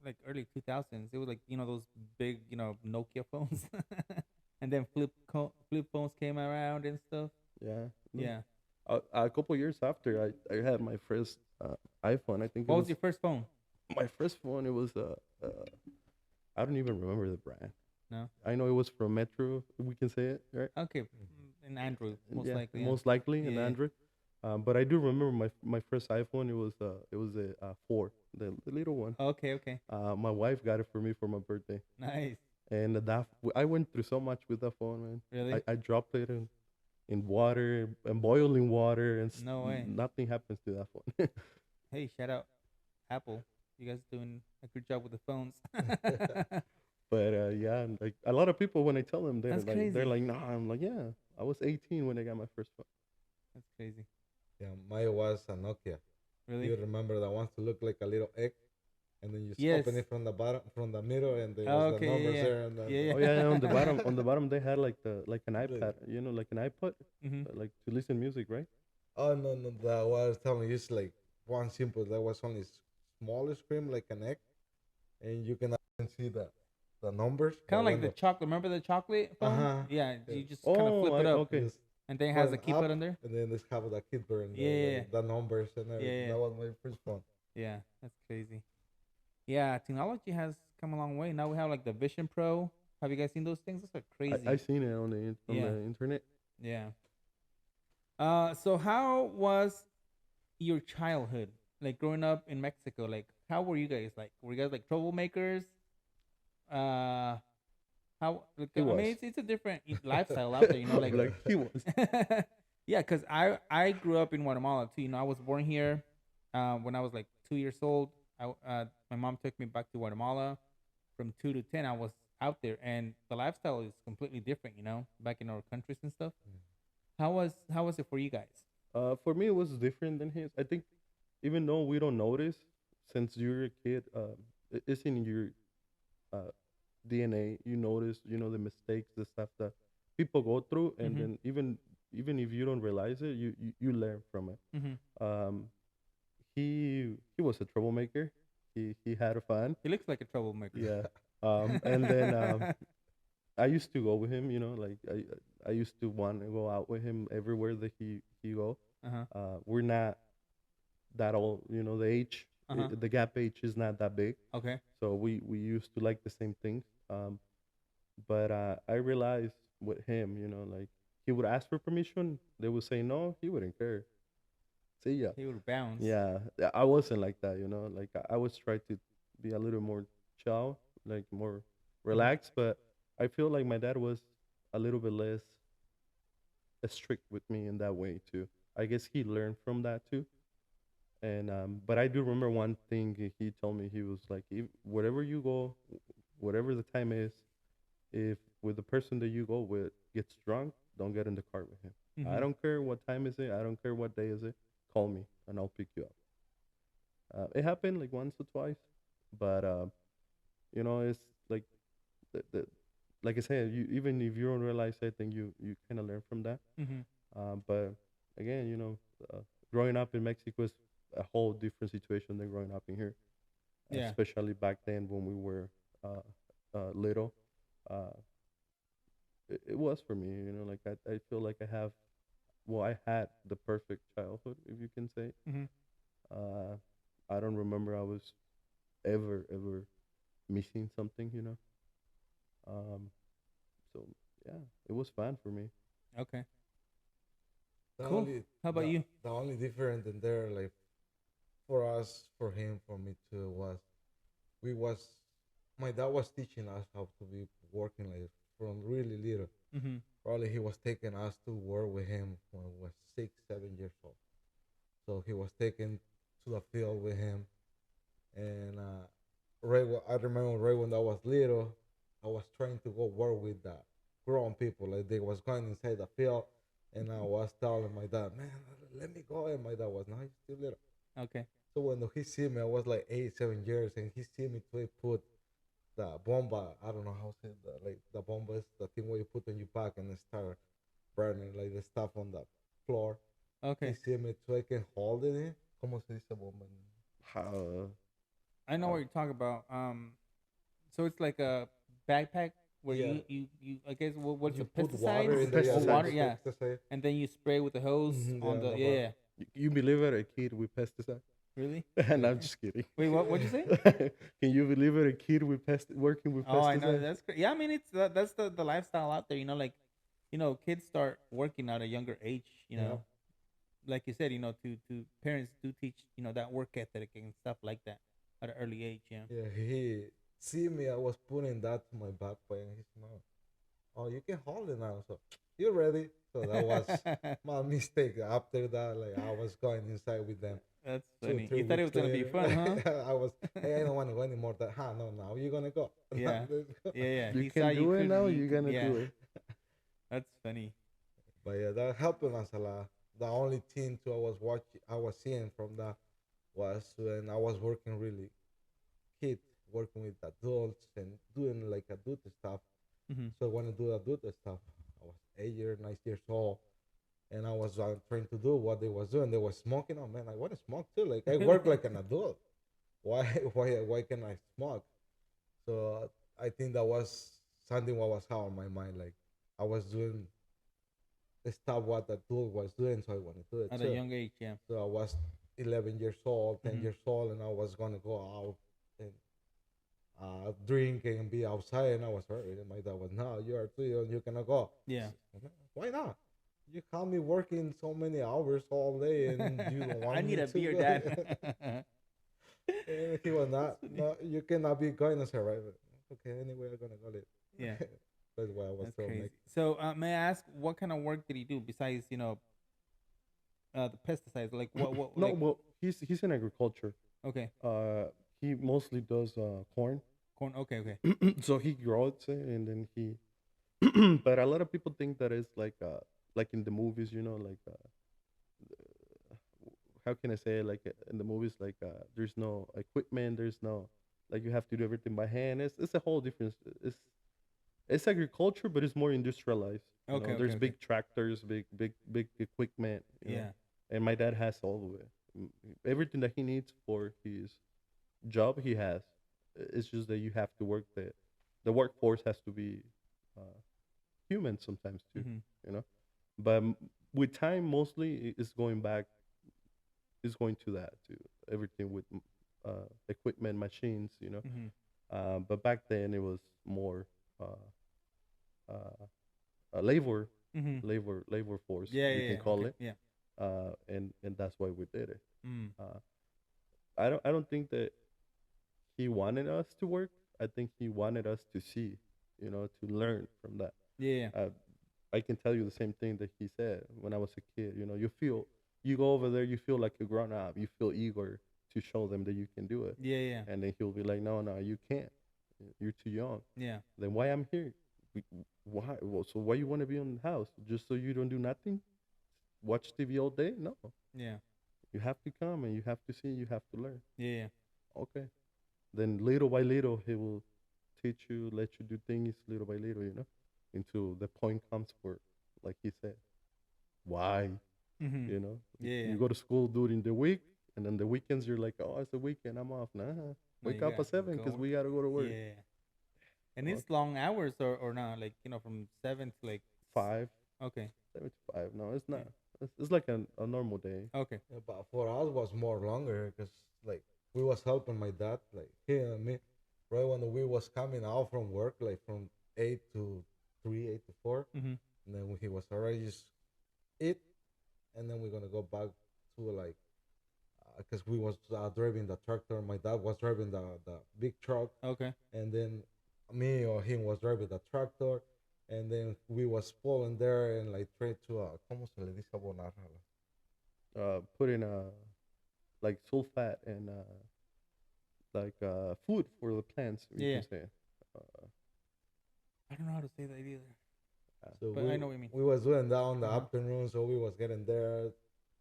like early 2000s. It was like those big Nokia phones, and then flip phones came around and stuff. Yeah. No. Yeah. A couple years after I had my first iPhone. I think it What was was your first phone? my first phone. It was I don't even remember the brand. No. I know it was from Metro. We can say it, right? Okay. An Android, most Yeah, likely. Yeah. most likely an Yeah. Android. But I do remember my first iPhone. It was a 4, the little one. Okay. Okay. My wife got it for me for my birthday, Nice. and I went through so much with that phone, man. Really? I dropped it in water and boiling water, and No way. nothing happens to that phone. Hey, shout out Apple. You guys doing a good job with the phones. But yeah, and, like a lot of people when I tell them That's crazy. they're like, nah. I'm like, yeah, I was 18 when I got my first phone. That's crazy. yeah, mine was a Nokia. Really? You remember the ones to look like a little egg, and then you just Yes. open it from the bottom, from the middle, and there Oh, was the okay. numbers Yeah. there, and then Yeah. Yeah. Oh yeah, on the bottom, they had like an the, iPad, like an iPod, Mm-hmm. like to listen music, right? oh no, no, that what I was telling you is like one simple. That was only smaller screen like an egg, and you can see the numbers. Kind But of like when the the chocolate. Remember the chocolate phone? uh-huh, Yeah. yeah, You just kind of Oh, flip it up, okay. just and then it has a turn key up, button there. and then this have the keyboard and Yeah. Yeah. the numbers and Yeah. everything. Yeah. That was my first phone. Yeah. That's crazy. Yeah. Technology has come a long way. Now we have like the Vision Pro. Have you guys seen those things? Those are I crazy. seen it on Yeah. the internet. Yeah. So how was your childhood? Like growing up in Mexico, like how were you guys? Like were you guys like troublemakers? Uh how like, He I mean was it's a different lifestyle out there, like like he was. yeah, cuz I grew up in Guatemala too. I was born here when I was like 2 years old. My mom took me back to Guatemala from 2 to 10. I was out there and the lifestyle is completely different, back in our countries and stuff. How was it for you guys? For me, it was different than his. I think even though we don't notice, since you're a kid, it's in your uh, DNA. You notice, the mistakes, the stuff that people go through, and Mhm. then even if you don't realize it, you learn from it. Mhm. Um, he was a troublemaker. He had fun. He looks like a troublemaker. Yeah. And then I used to go with him. Like I used to want to go out with him everywhere that he go. Uh-huh. We're not that old. The age, Uh-huh. the gap age is not that big. Okay. So we used to like the same things. But I realized with him, like he would ask for permission. They would say no. He wouldn't care. See ya. He would bounce. Yeah, I wasn't like that. Like I was trying to be a little more chill, like more relaxed. But I feel like my dad was a little bit less strict with me in that way too. I guess he learned from that too. And but I do remember one thing he told me. He was like, if, wherever you go, whatever the time is, if with the person that you go with gets drunk, don't get in the car with him. I Mhm. don't care what time is it. I don't care what day is it. Call me and I'll pick you up. It happened like once or twice, but it's like the like I said, you even if you don't realize anything, you kind of learn from that. Mhm. But again, growing up in Mexico is a whole different situation than growing up in here, Yeah. especially back then when we were little. Uh, it was for me, like I feel like I had the perfect childhood, if you can say. Mhm. Uh, I don't remember I was ever missing something. Um, so yeah, it was fun for me. Okay. The Cool. only How about you? the only difference in there, like for us, for him, for me too, was we was my dad was teaching us how to be working like from really little. Mhm. Probably he was taking us to work with him when we was 6, 7 years old. So he was taken to the field with him, and I remember right when I was little, I was trying to go work with the grown people. Like they was going inside the field, and I was telling my dad, "Man, let me go." And my dad was, "No, you're still little." Okay. So when he see me, I was like 8, 7 years, and he see me to put the bomba. I don't know how to say that. Like the bomba is the thing where you put on your back and it start burning like the stuff on the floor. He Okay. see me so I can hold it in. ¿Cómo se dice bomba? How, I know what you're talking about. So it's like a backpack where Yeah. you I guess what's You the put pesticides? water in there. Pesticides. Yeah, Water, just yeah. pesticide. And then you spray with the hose Mhm, on yeah, the the yeah, bar. yeah. you believe it? A kid with pesticide? Really? And I'm just kidding. Wait, what'd you say? Can you believe it? A kid with working with Oh, I know pesticide? that's yeah. I mean, that's the lifestyle out there. Like, kids start working at a younger age. Yeah. Like you said, to parents do teach that work ethic and stuff like that at an early age. Yeah. Yeah, he see me. I was putting that to my backpack, and he's no. Oh, you can hold it now. So you ready? So that was my mistake. After that, like I was going inside with them. That's Two, funny. three You thought it was weeks gonna be later, fun, huh? I was. Hey, I don't want to go anymore. That, no, now you're gonna go. Yeah. Let's go. Yeah, yeah. You He can saw do it could- now. you You're could- gonna yeah. do it. That's funny. But yeah, that helped us a lot. The only thing too I was seeing from that was when I was working really kid, working with adults and doing like adult stuff. Mm-hmm. So I want to do adult stuff. I was 8 years, 9 years old, and I was trying to do what they was doing. They were smoking. Oh man, I want to smoke too. Like I work like an adult. Why why can I smoke? So I think that was something what was how on my mind. Like I was doing the stuff what the adult was doing, so I want to do it At a too. young age, yeah. So I was 11 years old, 10 Mm-hmm. years old, and I was gonna go out and drink and be outside. And I was worried. And my dad was, "No, you are too young. You cannot go." Yeah. Why not? You have me working so many hours all day, and you don't I want need me a to beer, go. Dad. And he was not. No, you cannot be going. I said, right. Okay, anyway, I'm gonna go live. Yeah, That's why I was that's so crazy. like, So, may I ask what kind of work did he do besides, the pesticides? Like what No, like well, he's in agriculture. okay, Uh, he mostly does corn. corn. Okay, okay. So he grows it and then he. But a lot of people think that it's like in the movies, like how can I say it? Like in the movies, like there's no equipment, there's no like you have to do everything by hand. It's a whole different. It's agriculture, but it's more industrialized. Okay, okay, There's okay. big tractors, big equipment. Yeah. And my dad has all of it. Everything that he needs for his job, he has. It's just that you have to work the workforce has to be uh, human sometimes too. Mm-hmm. You know, but with time, mostly it's going back. It's going to that to everything with equipment, machines. Mm-hmm. But back then it was more uh, labor, Mm-hmm. labor force, Yeah, you yeah, can yeah. call Okay. it. Yeah. And that's why we did it. Mm. Uh, I don't think that he wanted us to work. I think he wanted us to see, to learn from that. Yeah. Uh, I can tell you the same thing that he said when I was a kid. You go over there, you feel like a grown up. You feel eager to show them that you can do it. Yeah. Yeah. And then he'll be like, no, no, you can't. You're too young. Yeah. Then why I'm here? We- Why? Well, so why you want to be in the house? Just so you don't do nothing? Watch TV all day? No. Yeah. You have to come and you have to see. You have to learn. Yeah. Okay. Then little by little, he will teach you, let you do things little by little. Until the point comes where, like he said, why? Mm-hmm. Yeah. You go to school during the week, and then the weekends you're like, oh, it's the weekend, I'm off. Nah, No, wake you up gotta at 7 because go. we gotta go to work. Yeah. And Okay. it's long hours or not, like from 7 to like 5, okay. 7 to 5. No, it's not. It's like a normal day. Okay. yeah, but for us was more longer because like we was helping my dad, like he and me, right when we was coming out from work, like from 8 to 3, 8 to 4, Mm-hmm. and then he was already just eat, and then we're gonna go back to like because we was driving the tractor. My dad was driving the big truck, Okay. and then me or him was driving the tractor, and then we was pulling there and like trying to ¿cómo se le dice abonar? Put in like sulfat and like food for the plants. You Yeah. can say. Uh, I don't know how to say that either. So But I know what you mean. we was doing that on the Uh-huh. afternoon, so we was getting there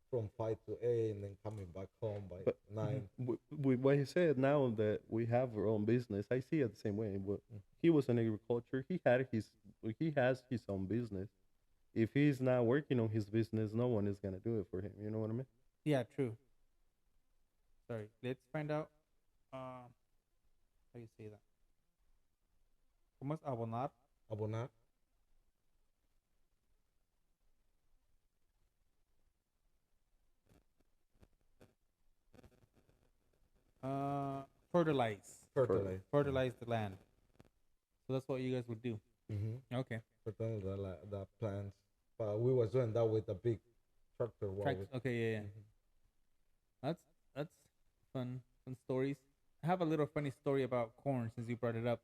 from 5 to 8, and then coming back home by But 9. what he said now that we have our own business, I see it the same way. But he was in agriculture. He has his own business. If he's not working on his business, no one is gonna do it for him. You know what I mean? Yeah, true. Sorry. Let's find out how you say that. ¿Cómo es abonar? Abonar. Fertilize. Fertilize. Fertilize the land. So that's what you guys would do. Mm-hmm. Okay. Fertilize the plants. But we was doing that with a big tractor. While Tracks. Okay, yeah. That's fun stories. I have a little funny story about corn since you brought it up.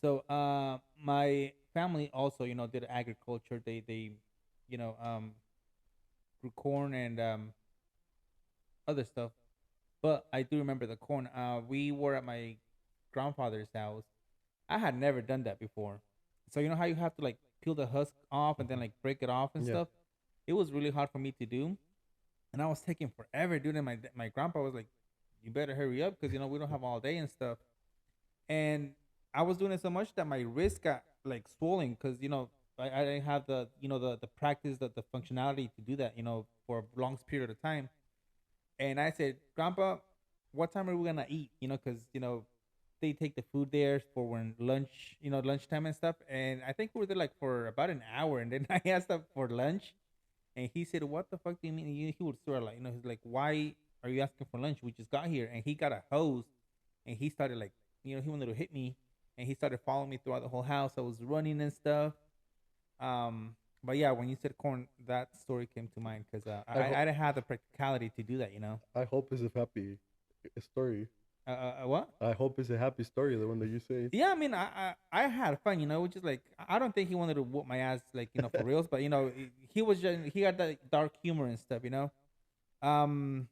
So my family also, did agriculture. They grew corn and other stuff. But I do remember the corn. We were at my grandfather's house. I had never done that before. So you know how you have to like peel the husk off and then like break it off and Yeah. stuff. It was really hard for me to do, and I was taking forever doing it. My grandpa was like, you better hurry up because we don't have all day and stuff. And I was doing it so much that my wrist got like swollen because I didn't have the practice, the functionality to do that for a long period of time. And I said, Grandpa, what time are we gonna eat? Because they take the food there for when lunch, lunchtime and stuff. And I think we were there like for about an hour, and then I asked him for lunch, and he said, "What the fuck do you mean?" He would swear like, he's like, "Why are you asking for lunch? We just got here." And he got a hose, and he started like, he wanted to hit me, and he started following me throughout the whole house. I was running and stuff. But yeah, when you said corn, that story came to mind because I, ho- I didn't have the practicality to do that. I hope it's a happy story. What? I hope it's a happy story, the one that you say. Yeah, I mean, I had fun, which is like I don't think he wanted to whoop my ass like for reals, but he was he got that dark humor and stuff. Um,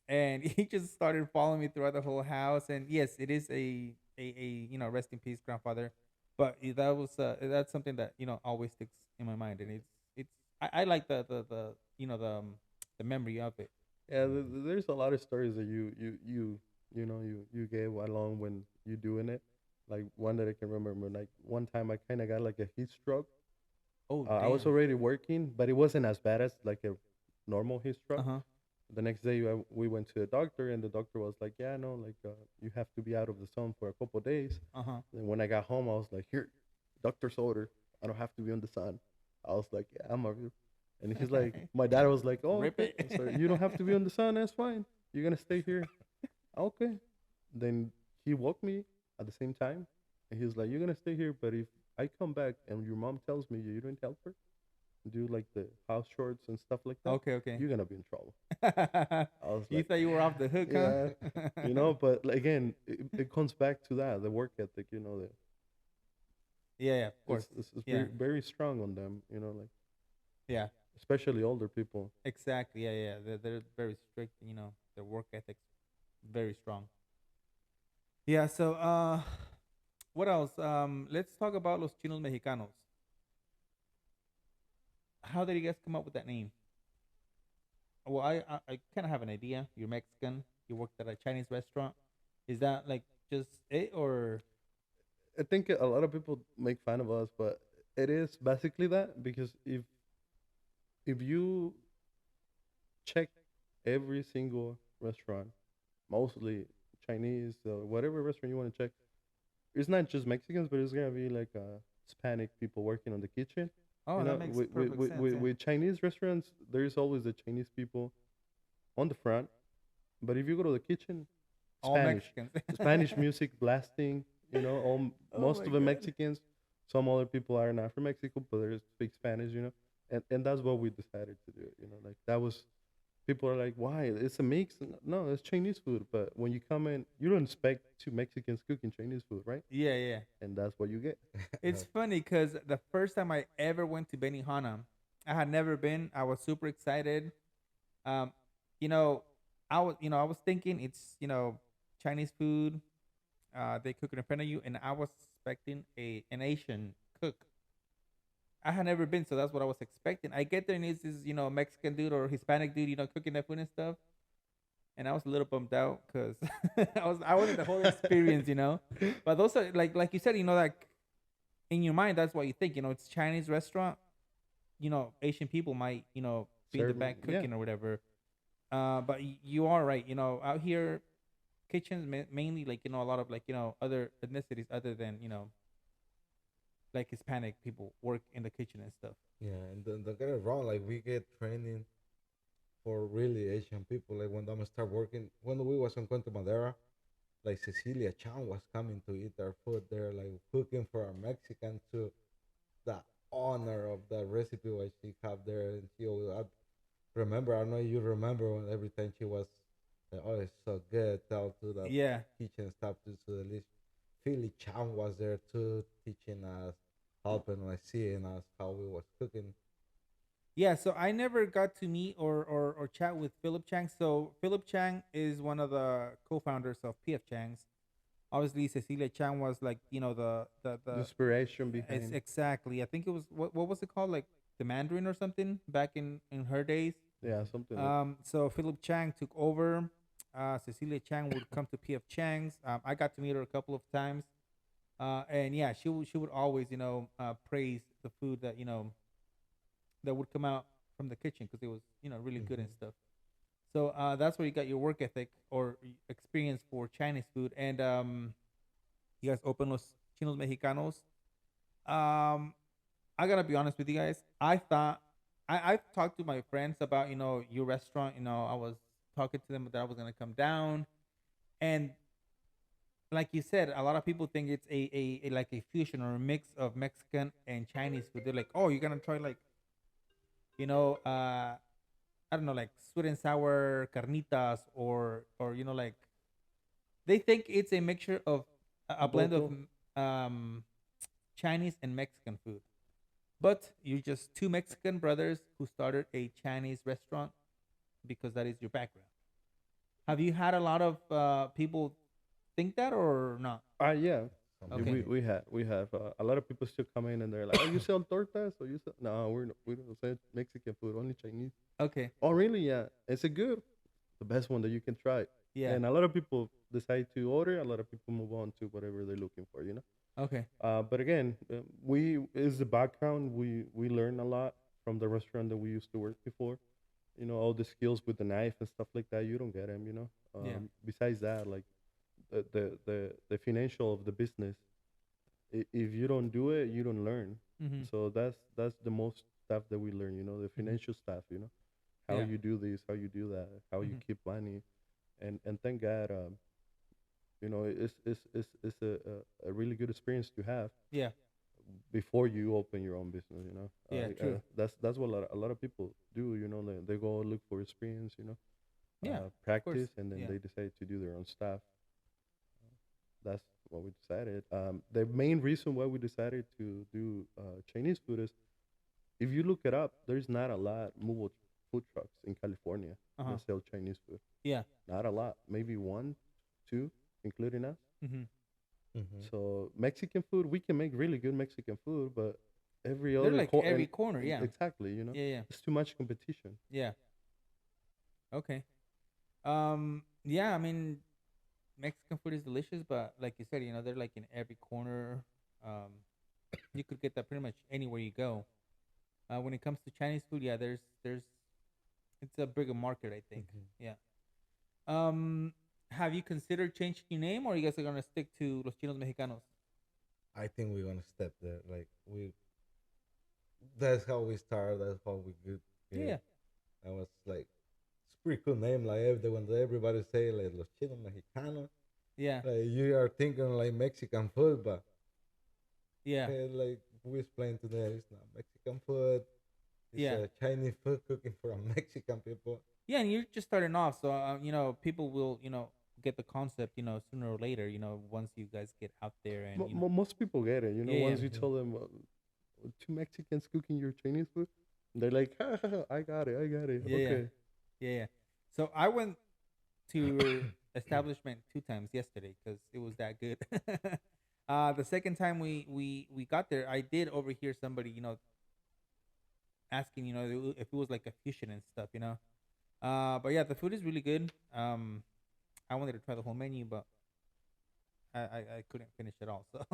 and he just started following me throughout the whole house. And yes, it is a rest in peace, grandfather. But that was that's something that always sticks in my mind, and it's I like the the memory of it. Yeah, there's a lot of stories that you gave along when you doing it. Like one that I can remember, like one time I kind of got like a heat stroke. Oh I was damn. already working, but it wasn't as bad as like a normal heat Uh stroke. huh. The next day, we went to the doctor, and the doctor was like, "Yeah, no, like you have to be out of the sun for a couple of days." Uh huh. And when I got home, I was like, "Here, doctor's order. I don't have to be on the sun." I was like, "Yeah, I'm over." And he's like, my dad was like, "Oh, Rip okay. it. So you don't have to be on the sun. That's fine. You're gonna stay here." Okay. Then he woke me at the same time, and he was like, "You're gonna stay here, but if I come back and your mom tells me you didn't help her, do like the house chores and stuff like that, Okay, okay. you're gonna be in trouble." I was You like, thought you were off the hook, huh? yeah, but like, again, it comes back to that, the work ethic, Yeah, yeah, of course. it's Yeah, very, very strong on them, like, yeah, especially older people. exactly. Yeah, yeah. They're very strict. Their work ethics very strong. Yeah. So, what else? Let's talk about Los Chinos Mexicanos. How did you guys come up with that name? Well, I kind of have an idea. You're Mexican. You worked at a Chinese restaurant. Is that like just it, or? I think a lot of people make fun of us, but it is basically that, because if you check every single restaurant, mostly Chinese, whatever restaurant you want to check, it's not just Mexicans, but it's gonna be like Hispanic people working on the kitchen. Oh, that makes perfect sense. Yeah. With Chinese restaurants, there's always the Chinese people on the front, but if you go to the kitchen, All Spanish, Mexicans. Spanish music blasting. Oh Most my of them God. Mexicans. Some other people are not from Mexico, but they speak Spanish. And that's what we decided to do. Like that was, people are like, why? It's a mix. No, it's Chinese food. But when you come in, you don't expect two Mexicans cooking Chinese food, right? Yeah, yeah. And that's what you get. It's funny because the first time I ever went to Benihana, I had never been. I was super excited. Um, you know, I was thinking it's Chinese food. They cook it in front of you, and I was expecting an Asian cook. I had never been, so that's what I was expecting. I get there and it's this Mexican dude or Hispanic dude cooking that food and stuff, and I was a little bummed out because I wanted the whole experience. But those are like you said, like in your mind, that's what you think. It's Chinese restaurant. Asian people might be in the Serve, back yeah. cooking or whatever. But you are right. Out here, kitchens mainly like a lot of like other ethnicities other than like Hispanic people work in the kitchen and stuff. Yeah, and don't get it wrong. Like we get training for really Asian people. Like when I'm start working, when we was on Cuento Madera, like Cecilia Chan was coming to eat our food there, like cooking for a Mexican to the honor of the recipe what she have there. And she always, I remember, I don't know if you remember when every time she was like, oh, it's so good, tell to the Yeah. kitchen staff to the list. Philly Chan was there too, teaching us, helping us, seeing us how we was cooking. Yeah, so I never got to meet or chat with Philip Chang. So Philip Chang is one of the co-founders of PF Chang's. Obviously, Cecilia Chang was like The the inspiration it's behind. exactly. I think it was what was it called, like the Mandarin or something back in her days. Yeah, something like. So Philip Chang took over, Cecilia Chang would come to PF Chang's. I got to meet her a couple of times. And yeah, she would always, praise the food that, that would come out from the kitchen because it was, really good and Hmm. stuff. So that's where you got your work ethic or experience for Chinese food. And you guys open Los Chinos Mexicanos. Um, I gotta be honest with you guys. I thought I've talked to my friends about, your restaurant. I was talking to them that I was gonna come down, and like you said, a lot of people think it's a like a fusion or a mix of Mexican and Chinese food. They're like, oh, you're gonna try like, you know, uh, I don't know, like sweet and sour carnitas or like they think it's a mixture of a blend of Both. um Chinese and Mexican food. But you're just two Mexican brothers who started a Chinese restaurant because that is your background. Have you had a lot of people think that or not? Yeah. Some Yeah, Okay. many. we have a lot of people still come in and they're like, "Oh, you sell tortas?" Or you sell? No, we don't sell Mexican food, only Chinese. Okay. Oh, really? Yeah, it's a good, the best one that you can try. Yeah. And a lot of people decide to order. A lot of people move on to whatever they're looking for. Okay. But again, we is the background. We learn a lot from the restaurant that we used to work before. All the skills with the knife and stuff like that. You don't get them. Yeah. Besides that, like the financial of the business, if you don't do it, you don't learn. Mm-hmm. So that's the most stuff that we learn. The Mm-hmm. financial stuff. How Yeah. you do this, how you do that, how you Mm-hmm. keep money, and thank God, it's a really good experience to have Yeah. before you open your own business. Yeah. True. That's what a lot of people do. They go look for experience. Yeah. Of course. Practice, and then Yeah. they decide to do their own stuff. That's what we decided. The main reason why we decided to do Chinese food is, if you look it up, there's not a lot mobile food trucks in California Uh huh. that sell Chinese food. Yeah. Not a lot, maybe one, two, including us. Mm-hmm. Hmm. So Mexican food, we can make really good Mexican food, but every They're other like every corner. Yeah. exactly, Yeah. Yeah. it's too much competition. Yeah. Okay. Yeah. I mean, Mexican food is delicious, but like you said, they're like in every corner. Um, you could get that pretty much anywhere you go. When it comes to Chinese food, yeah, there's it's a bigger market, I think. Hmm. Yeah. Have you considered changing your name, or you guys are gonna stick to Los Chinos Mexicanos? I think we're gonna step there. Like we, that's how we start. That's how we Yeah. get. I was like, it's pretty cool name. Like when everybody say like Los Chinos Mexicanos, Yeah. like you are thinking like Mexican food, but Yeah. like we explained today, it's not Mexican food. It's Yeah. a Chinese food cooking for a Mexican people. Yeah, and you're just starting off, so people will get the concept sooner or later. Once you guys get out there and Most people get it. Yeah, yeah. Once you tell them, two Mexicans cooking your Chinese food, they're like, ha, ha, ha, I got it, I got it. Yeah, yeah. Okay. Yeah. So I went to your establishment 2 times yesterday because it was that good. The second time we got there, I did overhear somebody asking if it was like a fusion and stuff. But yeah, the food is really good. I wanted to try the whole menu, but I couldn't finish it all. So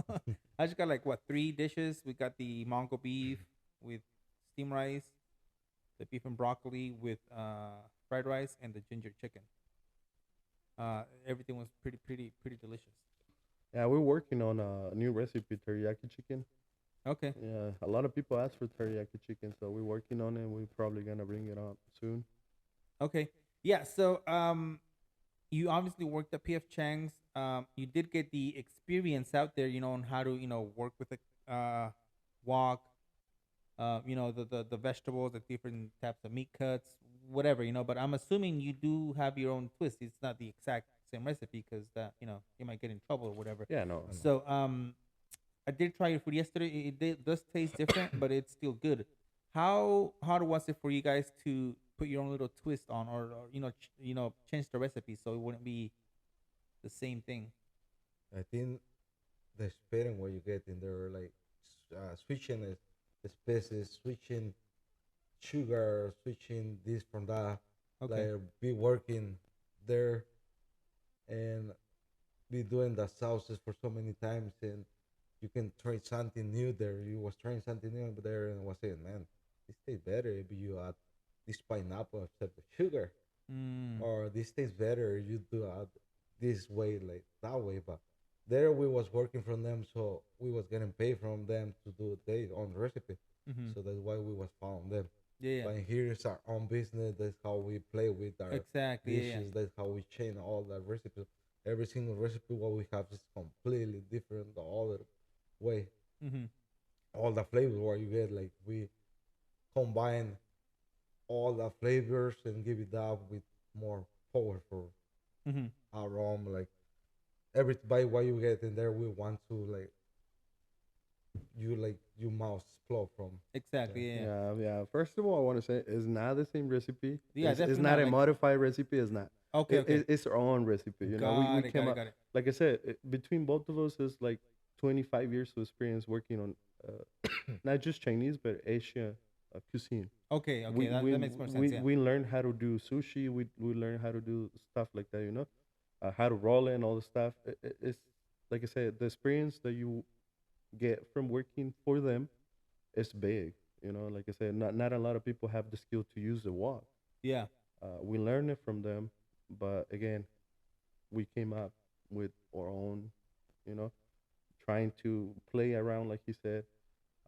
I just got like what 3 dishes. We got the Mongol beef with steamed rice, the beef and broccoli with fried rice, and the ginger chicken. Everything was pretty delicious. Yeah, we're working on a new recipe, teriyaki chicken. Okay. Yeah, a lot of people ask for teriyaki chicken, so we're working on it. We're probably gonna bring it up soon. Okay. Yeah. So you obviously worked at PF Chang's. You did get the experience out there, on how to work with a wok. The vegetables, the different types of meat cuts, whatever. But I'm assuming you do have your own twist. It's not the exact same recipe because that you might get in trouble or whatever. Yeah, no, I know. So I did try your food yesterday. Does taste different, but it's still good. How hard was it for you guys to put your own little twist on, or change the recipe so it wouldn't be the same thing? I think the experience what you get in there, like switching the species, switching sugar, switching this from that, Okay. like be working there and be doing the sauces for so many times, and you can try something new there. You was trying something new there and was saying, man, this tastes better if you add this pineapple instead of sugar, Mm. or this tastes better you do this way like that way. But there we was working from them, so we was getting paid from them to do their own recipe. Mm-hmm. So that's why we was following them. Yeah, yeah. But here is our own business. That's how we play with our Exactly. Yeah, yeah. dishes. That's how we change all the recipes. Every single recipe what we have is completely different the other way. Mm-hmm. All the flavors what you get, like we combine all the flavors and give it up with more powerful Mm-hmm. aroma. Like every bite what you get in there, we want to like your mouth explode from. Yeah. Exactly. Yeah, yeah. Yeah. First of all, I want to say it's not the same recipe. Yeah, It's definitely not not a like. modified recipe. It's not. Okay, okay. It's our own recipe. You know, Got we it, got came it, up, got it. like I said, between both of us is like 25 years of experience working on not just Chinese but Asian cuisine. Okay, okay. We That, we that makes more sense. Yeah. we learned how to do sushi. We learned how to do stuff like that. You know, how to roll it and all the stuff. It's like I said, the experience that you get from working for them is big. You know, like I said, not a lot of people have the skill to use the wok. Yeah. We learn it from them, but again, we came up with our own. You know, trying to play around, like you said.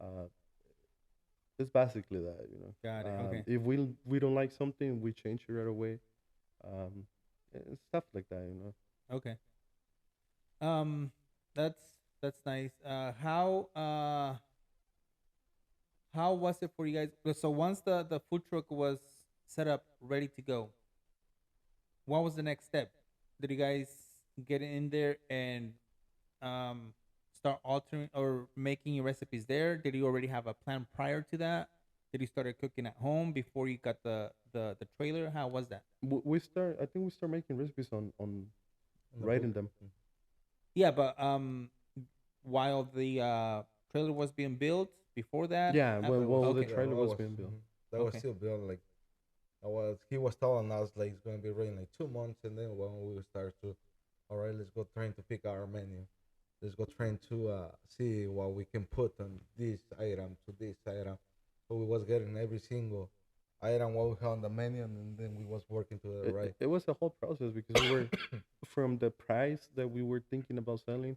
Uh, it's basically that. You know, Got it. Okay. if we don't like something, we change it right away. Um, and stuff like that. You know. Okay. Um, that's that's nice. How was it for you guys? So once the food truck was set up, ready to go, what was the next step? Did you guys get in there and um start altering or making your recipes there? Did you already have a plan prior to that? Did you started cooking at home before you got the trailer? How was that? We start. I think we start making recipes on In the book. writing them. Yeah, but while the trailer was being built before that. Yeah, well, the Okay. trailer that was was being built. that was Okay. still built like he was telling us like it's gonna be ready in like 2 months, and then when we will start to, all right, let's go trying to pick our menu. Let's go trying to see what we can put on this item to this item. So we was getting every single item what we had on the menu, and then we was working to the right. It was a whole process because we were from the price that we were thinking about selling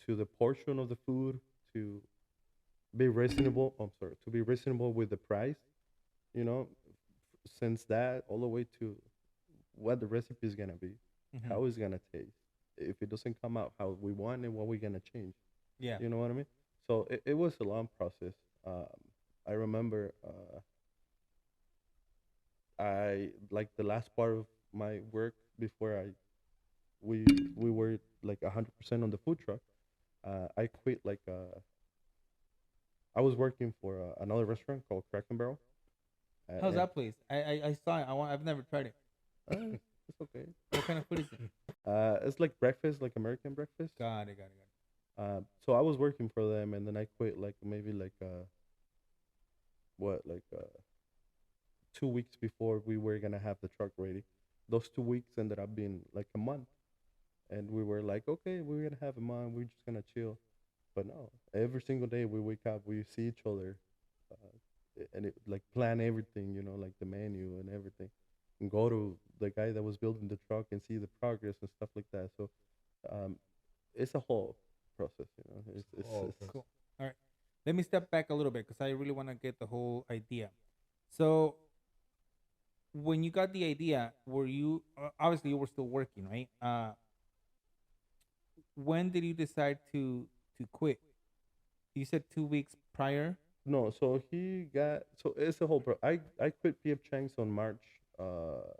to the portion of the food to be reasonable. I'm sorry, to be reasonable with the price. You know, since that all the way to what the recipe is gonna be, Mhm. how it's gonna taste. If it doesn't come out how we want it, what we're gonna change. Yeah. You know what I mean? So it was a long process. I remember I like the last part of my work before we we were like 100% on the food truck. I quit like I was working for another restaurant called Crack and Barrel. How's And, that place? I saw it. I've never tried it. it's okay. What kind of food is it? It's like breakfast, like American breakfast. Got it. Got it. Got So I was working for them, and then I quit like maybe like what like 2 weeks before we were gonna have the truck ready. Those 2 weeks ended up being like a month, and we were like, okay, we're gonna have a month. We're just gonna chill. But no, every single day we wake up, we see each other, and it like plan everything, you know, like the menu and everything, and go to the guy that was building the truck and see the progress and stuff like that. So, um, it's a whole process, you know. Oh, It's it. Cool. All right. Let me step back a little bit because I really want to get the whole idea. So, when you got the idea, were you obviously you were still working, right? When did you decide to quit? You said 2 weeks prior. no. So he got so it's a whole I quit PF Chang's on March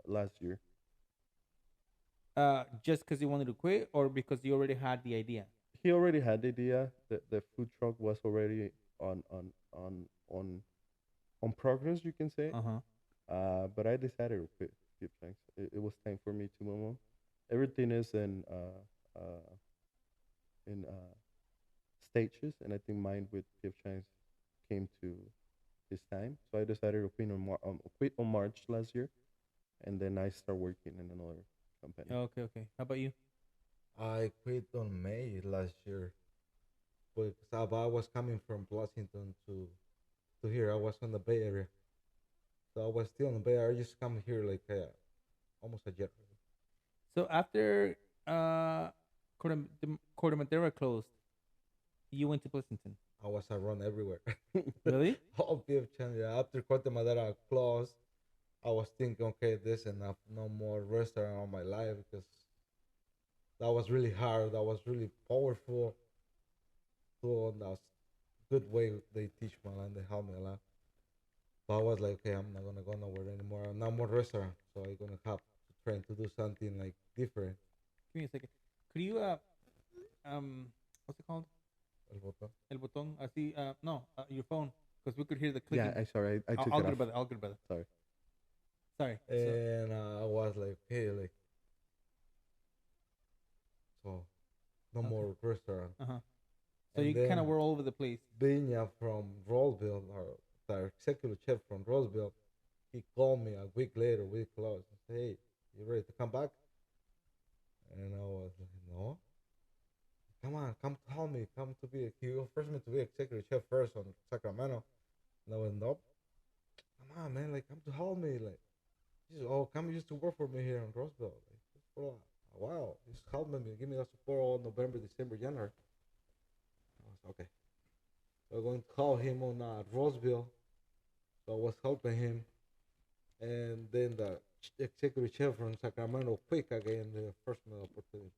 last year. Just because you wanted to quit, or because you already had the idea? He already had the idea that the food truck was already on on on on on progress, you can say. Uh huh. But I decided to quit Skip Shanks. It was time for me to move on. Everything is in stages, and I think mine with Skip Shanks came to his time. So I decided to quit on March last year, and then I start working in another company. Okay. Okay. How about you? I quit on May last year because I was coming from Washington to here. I was on the Bay Area, so I was still in the Bay Area. I just come here like almost a year. So after uh, Cordamadera closed, you went to Pleasanton. I was around everywhere. Really? All PF yeah. After Corte Madera closed, I was thinking, okay, this enough, no more restaurant on my life because that was really hard. That was really powerful. So that was good way they teach me and they help me a lot. But I was like, okay, I'm not gonna go nowhere anymore. No more restaurant, so I'm gonna have to try to do something like different. Give me a second. Could you um what's it called? El botón. El botón. Así no, your phone, because we could hear the Yeah, clicking. I took I'll it get it, off. brother. I'll get it, brother. Sorry. Sorry. And I was like, okay, like, so no Okay. more restaurant. Uh-huh. So And you kind of then were all over the place. Benya from Roseville, or the executive chef from Roseville, he called me a week later, we closed, and said, hey, you ready to come back? And I was like, no. Come on, come tell me, come to be, he offered me to be executive chef first on Sacramento. And I went, nope. Come on, man, like, come to help me. Like, he said, oh, come used to work for me here in Roseville. Like, just for a while. Just help me, give me that support all November, December, January. I was okay. So I'm going to call him on Roseville. So I was helping him. And then the executive chef from Sacramento quick again the first opportunity.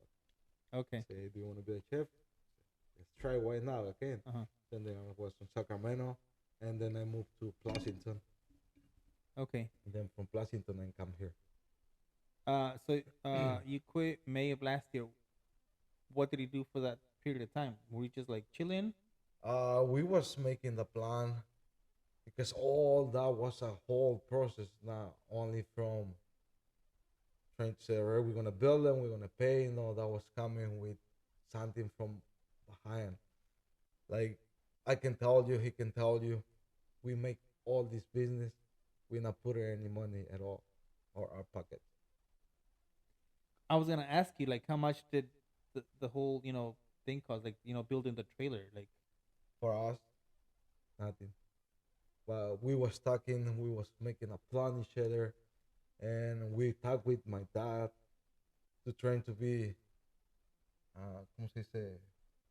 Okay. Say, do you want to be a chef? Let's try why not again. Uh-huh. Then I was from Sacramento, and then I moved to Pleasanton. Okay. And then from Pleasanton I come here. So you quit May of last year. What did you do for that period of time? Were you just like chilling? We was making the plan because all that was a whole process, not only from trying to say, all right, we're gonna build them, we're gonna pay. No, that was coming with something from behind. Like I can tell you, he can tell you, we make all this business, we not put any money at all, or our pocket. I was gonna ask you like how much did the whole thing cost? Like building the trailer. Like For us, nothing. But we was talking, we was making a plan each other, and we talked with my dad to trying to be, ¿cómo se dice?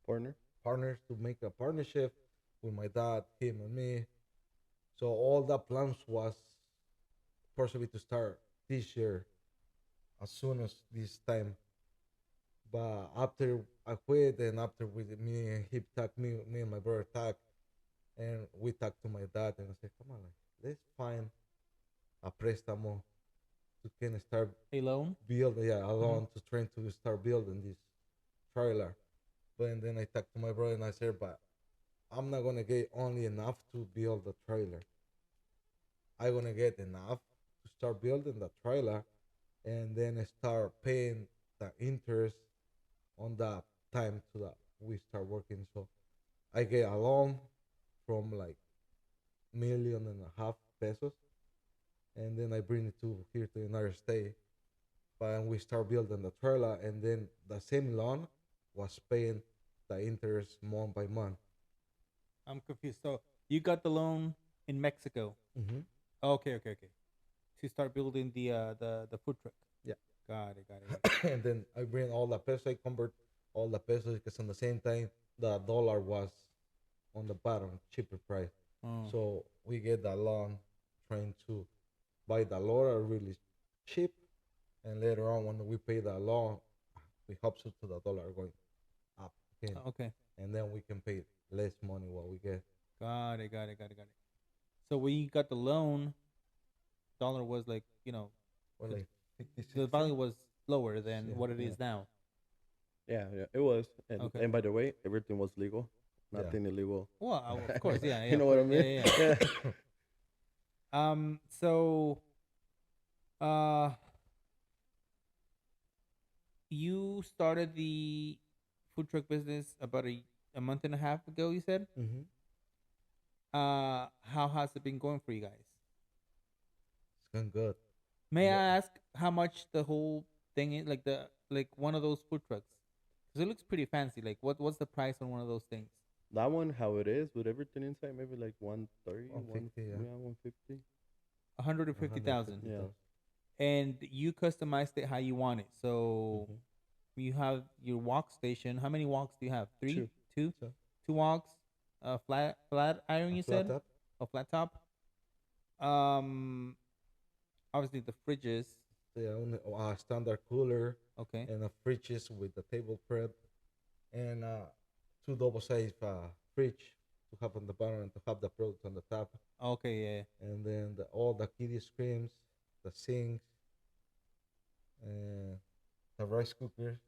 Partner? Partners, to make a partnership with my dad, him, and me. So all the plans was possibly to start this year, as soon as this time. But after I quit, and after with me and he talked, me and my brother talked, and we talked to my dad, and I said, come on, like, let's find a préstamo to kind of start a loan. build, yeah, alone to trying to start building this trailer. But and then I talked to my brother and I said, but I'm not gonna get only enough to build the trailer. I'm gonna get enough to start building the trailer, and then I start paying the interest on that time to that we start working. So I get a loan from like $1.5 million, and then I bring it to here to the United States. But we start building the trailer, and then the same loan was paying the interest month by month. I'm confused. So you got the loan in Mexico. Mm-hmm. Okay. To start building the food truck. Yeah. Got it. And then I bring all the pesos. I convert all the pesos because on the same time the dollar was on the bottom, cheaper price. Oh. So we get the loan, trying to buy the dollar really cheap, and later on when we pay the loan, we helps it to the dollar going up again, Okay. and then we can pay less money what we get. Got it. So when you got the loan, dollar was like Well, like 56 the value was lower than Yeah, what it yeah. is now. Yeah, it was. And, Okay. and by the way, everything was legal. Yeah. Nothing illegal. Well, of course, yeah. You know of what I course, mean? Yeah. So, you started the food truck business about a month and a half ago. You said. Mm-hmm. How has it been going for you guys? It's been good. May Yeah. I ask how much the whole thing is? Like one of those food trucks. Because it looks pretty fancy. Like, what's the price on one of those things? That one, how it is with everything inside, maybe like 130, 150, yeah. 150. 150,000. 150,000. Yeah. And you customized it how you want it. So Mhm. you have your wok station. How many woks do you have? Three, Two. two, So, two woks. Flat iron. a You flat said top. a flat top. Um, obviously the fridges. Yeah, a standard cooler Okay. and a fridges with the table prep and two double size fridge to have on the bottom and to have the product on the top. Okay. Yeah. And then all the kiddie screens, the sinks, and the rice cookers.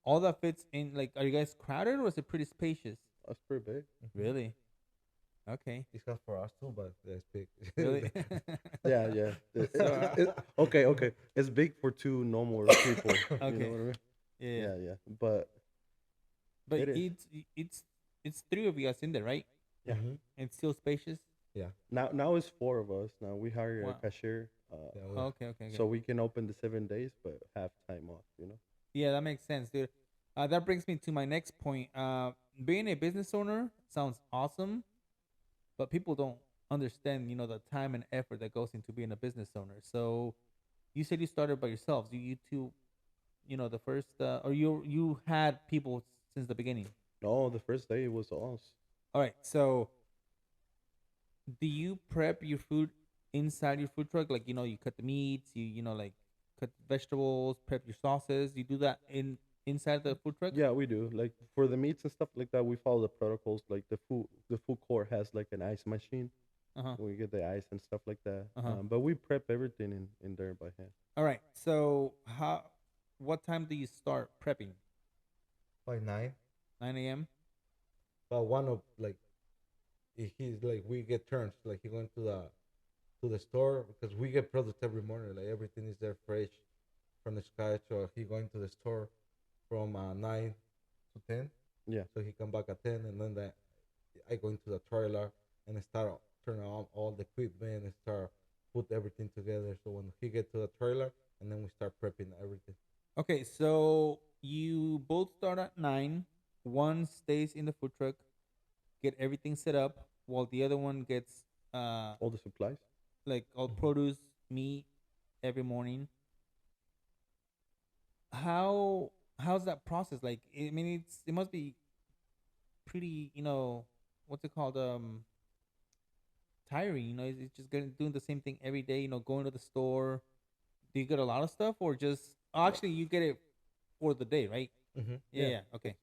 All that fits in. Like, are you guys crowded or is it pretty spacious? That's pretty big. Really? Okay. It's not for us too, but that's big. Really? Yeah, yeah. So, Okay. It's big for two normal people. You know Okay. what I mean? yeah. Yeah. But But it is. it's three of you guys in there, right? Yeah. Mhm. And still spacious. Yeah. Now it's four of us. Now we hire Wow. a cashier, Yeah. Okay. so we can open the 7 days, but have time off. You know. Yeah, that makes sense, dude. That brings me to my next point. Being a business owner sounds awesome, but people don't understand, the time and effort that goes into being a business owner. So, you said you started by yourselves. You two, the first, or you had people since the beginning. No, the first day it was us. All right. So, do you prep your food inside your food truck? Like, you cut the meats, like cut vegetables, prep your sauces. You do that inside the food truck? Yeah, we do. Like for the meats and stuff like that, we follow the protocols. Like the food court has like an ice machine. Uh-huh. We get the ice and stuff like that. Uh-huh. But we prep everything in there by hand. All right. So, what time do you start prepping? By 9. 9 a.m. But one of like, if he's like we get turns like he going to the store because we get products every morning. Like everything is there fresh from the scratch. Or he going to the store from 9 to 10. Yeah. So he come back at 10, and then I go into the trailer and I start turning on all the equipment and start put everything together. So when he get to the trailer, and then we start prepping everything. Okay. So you both start at 9. One stays in the food truck, get everything set up, while the other one gets All the supplies. like all Mhm. produce, meat every morning. How's that process? Like, I mean, it must be pretty, what's it called? Tiring. It's just doing the same thing every day. Going to the store. Do you get a lot of stuff, or just actually you get it for the day, right? Mm-hmm. Yeah. Okay.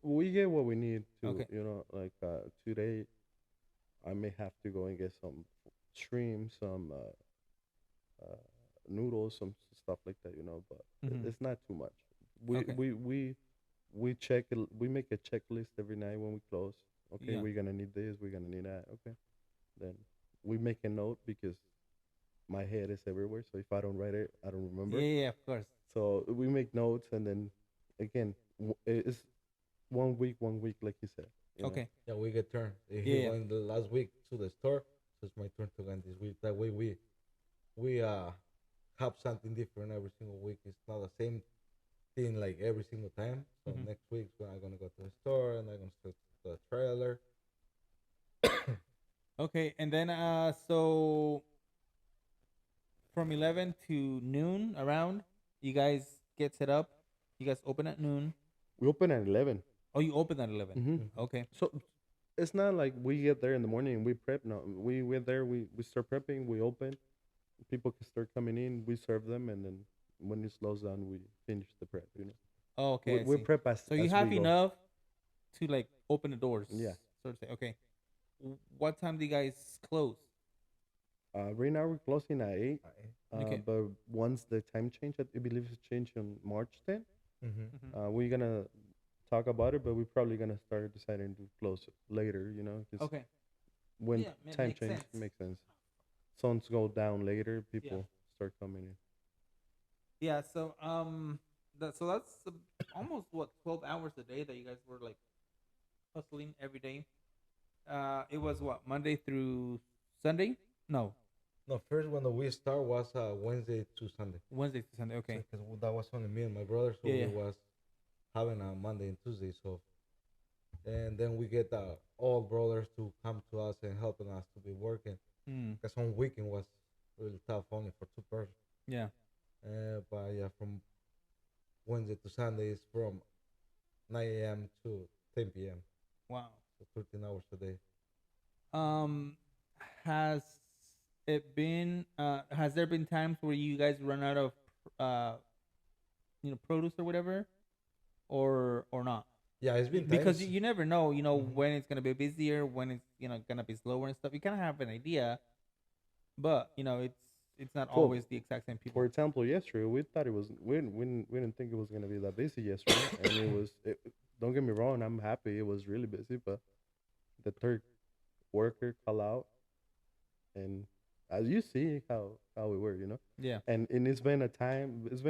We get what we need to. Okay. Like today, I may have to go and get some shrimp, some noodles, some stuff like that. But Mhm. it's not too much. We Okay. we we we check it. We make a checklist every night when we close. Okay, Yeah. we're gonna need this. We're gonna need that. Okay, then we make a note because my head is everywhere. So if I don't write it, I don't remember. Yeah, of course. So we make notes, and then again, it's 1 week, like you said. Okay. Yeah, we get turns. If Yeah, he yeah. went the last week to the store, so it's my turn to go this week. That way we have something different every single week. It's not the same thing like every single time. So Mhm. next week when I'm gonna go to the store and I'm gonna start the trailer. Okay, and then so from 11 to noon around, you guys get set up. You guys open at noon. We open at 11. Oh, you open at 11. Mm-hmm. Okay. So it's not like we get there in the morning and we prep. No, we went there. We start prepping. We open. People can start coming in. We serve them, and then when it slows down, we finish the prep. Oh, okay. We I see. prep as So you as have we go. enough to like open the doors. Yeah. So to say. Okay. What time do you guys close? Right now we're closing at 8. Okay. But once the time change, I believe it's changed on March 10th. Mm-hmm. We're gonna talk about it, but we're probably gonna start deciding to close it later. 'Cause Okay. when Yeah, time makes change sense. makes sense. Suns go down later, people start coming in. Yeah. So that's almost what 12 hours a day that you guys were like hustling every day. It was what, Monday through Sunday? No, No, first when we start was Wednesday to Sunday. Wednesday to Sunday. Okay. Because that was only me and my brother, so Yeah, yeah. it was having a Monday and Tuesday. So and then we get all brothers to come to us and helping us to be working. Mm. Because on weekend was really tough only for two persons. Yeah. But yeah, from Wednesday to Sunday is from 9 a.m. to 10 p.m. Wow. So 13 hours a day. Um, has has there been times where you guys run out of uh produce or whatever, or not? Yeah, it's been Because times. you never know, Mhm. when it's gonna be busier, when it's gonna be slower and stuff. You kind of have an idea, but it's not Well, always the exact same for people. example, yesterday we thought it was we didn't think it was gonna be that busy yesterday, and it was. Don't get me wrong, I'm happy it was really busy, but the third worker call out, and as you see how we were. Yeah. And it's been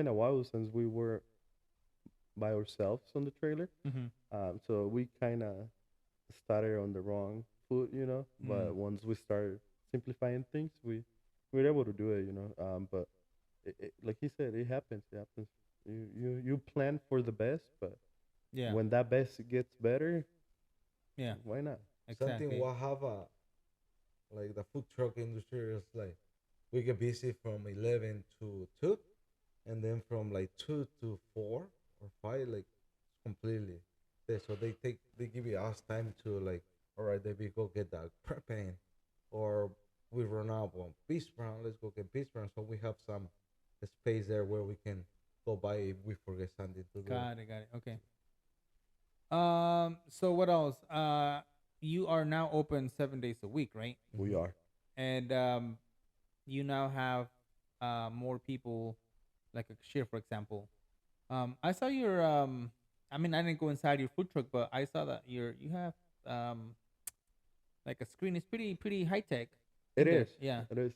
a while since we were by ourselves on the trailer. Mm-hmm. So we kind of started on the wrong foot. Mm. But once we started simplifying things, we were able to do it. But like he said, it happens. It happens. You plan for the best, but Yeah. when that best gets better, Yeah. why not? Something Exactly. what have like the food truck industry is like we get busy from 11 to 2, and then from like 2 to 4 or 5 like completely. So they give you us time to like, all right, then we go get that preparing, or we run out on beef brown, let's go get beef brown, so we have some space there where we can go by if we forget something to do. Got it. Got it. Okay. So what else? You are now open 7 days a week, right? We Hmm. are. And you now have more people, like a shift, for example. I saw your I mean, I didn't go inside your food truck, but I saw that you have um like a screen. It's pretty high tech It in there. is. Yeah. It is.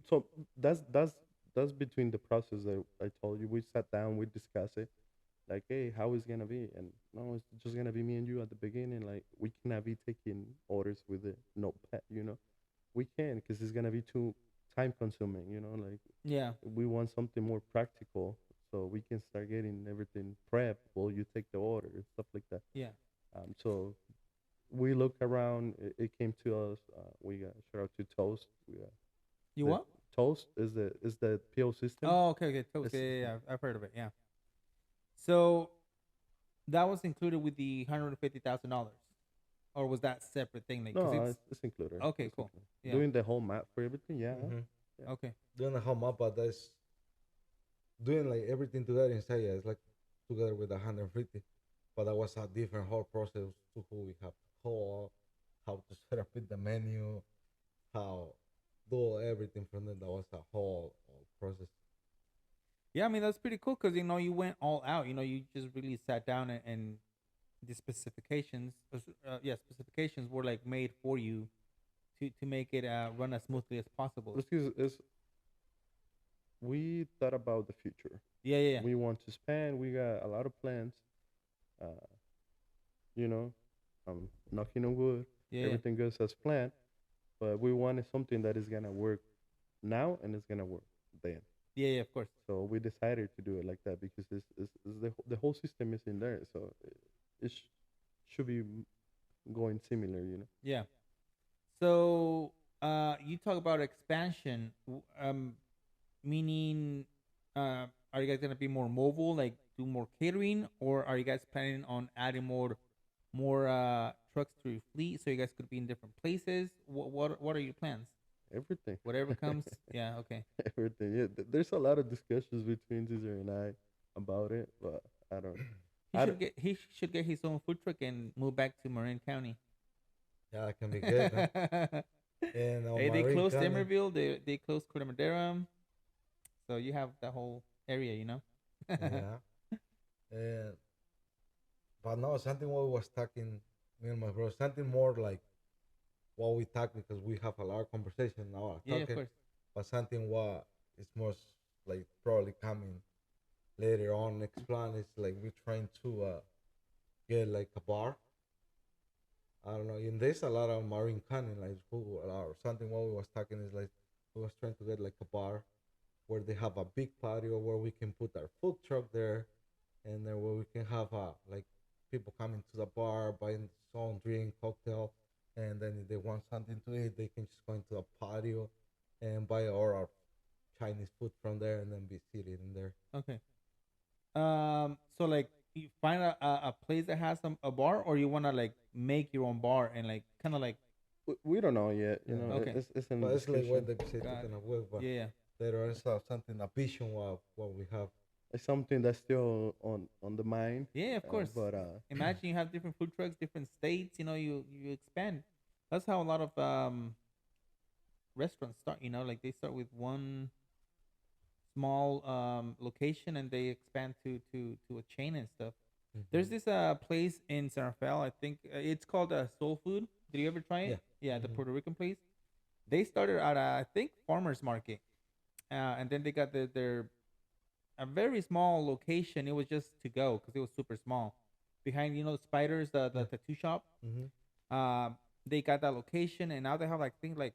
So that's between the process that I told you. We sat down, we discussed it. Like, hey, how is gonna be? And no, it's just gonna be me and you at the beginning. Like, we cannot be taking orders with a notepad. We can because it's gonna be too time consuming. Like, Yeah. we want something more practical so we can start getting everything prepped while you take the order and stuff like that. Yeah. So we look around. It came to us. We got shout out to Toast. We got You the what? Toast is the PO system. Oh, okay, okay. Toast. Yeah, It's, yeah, yeah. I've heard of it. Yeah. So that was included with the $150,000, or was that separate thing? Like, cause no, it's it's included. okay, It's cool. included. Yeah. Doing the whole map for everything. Yeah, Hmm. yeah. Okay. Doing a home up, but that's doing like everything together inside. Yeah, it's like together with 150, but that was a different whole process to who we have to call, how to set up with the menu, how do everything from them. That was a whole process. Yeah, I mean that's pretty cool because you went all out. You just really sat down and the specifications, specifications were like made for you to make it run as smoothly as possible. We thought about the future. Yeah, yeah, yeah, We want to spend. We got a lot of plans. Uh, you know, knocking on wood. yeah, yeah, Everything goes as planned. But we wanted something that is gonna work now and it's gonna work then. yeah, yeah. Of course. So we decided to do it like that because the whole system is in there. So it should be going similar. Yeah. So, you talk about expansion, meaning, are you guys gonna be more mobile, like do more catering, or are you guys planning on adding more trucks to your fleet so you guys could be in different places? What are your plans? Everything. Whatever comes. Yeah. Okay. Everything. Yeah, there's a lot of discussions between Cesar and I about it, but I don't. I don't. He should get his own food truck and move back to Marin County. Yeah, that can be good. Huh? And on Hey, they Marine closed County, Emerville. They closed Corte Madera. So you have that whole area. yeah. And but no, something what we was talking, me and my bro, something more like what we talk because we have a lot of conversation now Yeah, of talking, course. but something what is most like probably coming later on. Next plan is like we're trying to get like a bar. I don't know. And there's a lot of Marine Canyon like who or something. What we was talking is like we was trying to get like a bar where they have a big patio where we can put our food truck there and then where we can have like people coming to the bar buying some drink cocktail, and then if they want something to eat, they can just go into the patio and buy all our Chinese food from there, and then be seated in there. Okay. So like you find a place that has a bar, or you wanna like make your own bar and like kind of like We don't know yet. You Yeah. know, okay, it's in But it's like when discussion. they say got talking it. of work, but Yeah, yeah. there is something a vision of what we have. It's something that's still on the mind. Yeah, of course. But Imagine you have different food trucks, different states. You know, you expand. That's how a lot of restaurants start. You know, like they start with one small location and they expand to a chain and stuff. There's Hmm. this place in San Rafael. I think it's called Soul Food. Did you ever try Yeah. it? Yeah, the Hmm. Puerto Rican place. They started at I think farmers market, and then they got their a very small location. It was just to go because it was super small. Behind the spiders, the Yeah. tattoo shop. Hmm. Um, they got that location, and now they have like I think like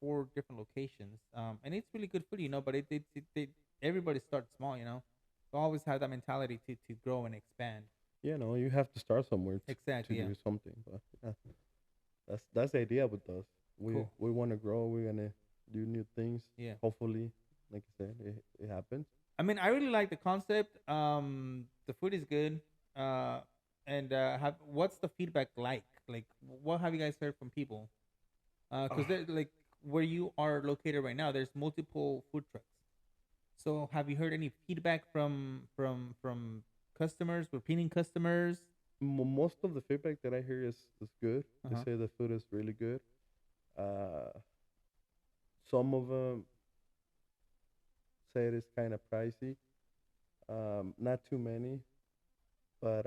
four different locations. And it's really good food, But everybody starts small, They always have that mentality to grow and expand. you know, you have to start somewhere to Exactly. Yeah. do something. But yeah, that's the idea with us. Cool. We want to grow. We're gonna do new things. Yeah. Hopefully, like I said, it happens. I mean, I really like the concept. The food is good. Uh, and have what's the feedback like? Like, what have you guys heard from people? Because Ah, they're like where you are located right now. There's multiple food trucks. So, have you heard any feedback from customers, repeating customers? Most of the feedback that I hear is good. Uh They huh. say the food is really good. Uh, some of them say it is kind of pricey. Not too many, but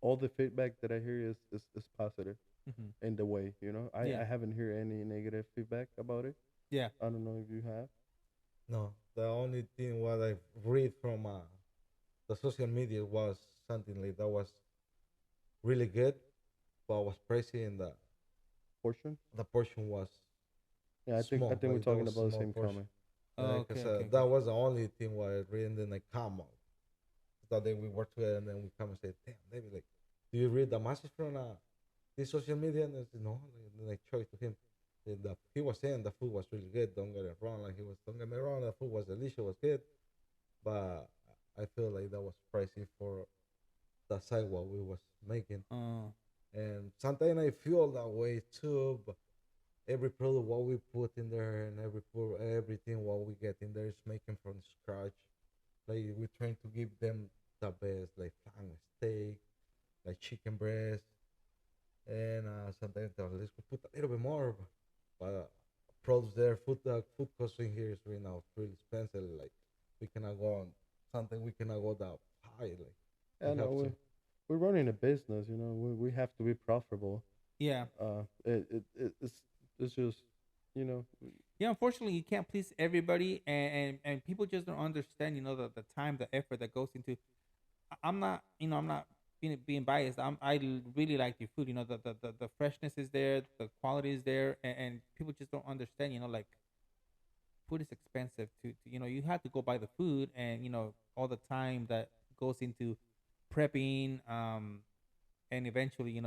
all the feedback that I hear is positive Hmm. in the way. You know, Yeah. I haven't heard any negative feedback about it. Yeah. I don't know if you have. no, the only thing what I read from the social media was something like that was really good, but was pricey, and Portion? the portion was Yeah, I small. think we're Like that talking was about the small same portion. comment. Oh, Because okay. Okay. that Okay. was the only thing what I read, and then I come out. That day we worked together, and then we come and say, "Damn, David, like, do you read the message from this social media?" And I said, "No." And then I showed it to him. And he was saying the food was really good. Don't get it wrong. Like don't get me wrong. The food was delicious, was good, but I feel like that was pricey for the side what we was making. Uh. And sometimes I feel that way too. But every product what we put in there, and everything what we get in there is making from scratch. Like we're trying to give them the best, like flank steak, like chicken breast, and sometimes let's put a little bit more. But products there, food cost in here is right now really expensive. Like we cannot go on something, we cannot go that high. Like we Yeah, no, have to. we're running a business. You know, we have to be profitable. Yeah. It's just, you know, Yeah, unfortunately, you can't please everybody, and people just don't understand. The time, the effort that goes into. I'm not, I'm not being biased. Really like your food. The freshness is there, the quality is there, and people just don't understand. Like food is expensive you have to go buy the food, and all the time that goes into prepping, and eventually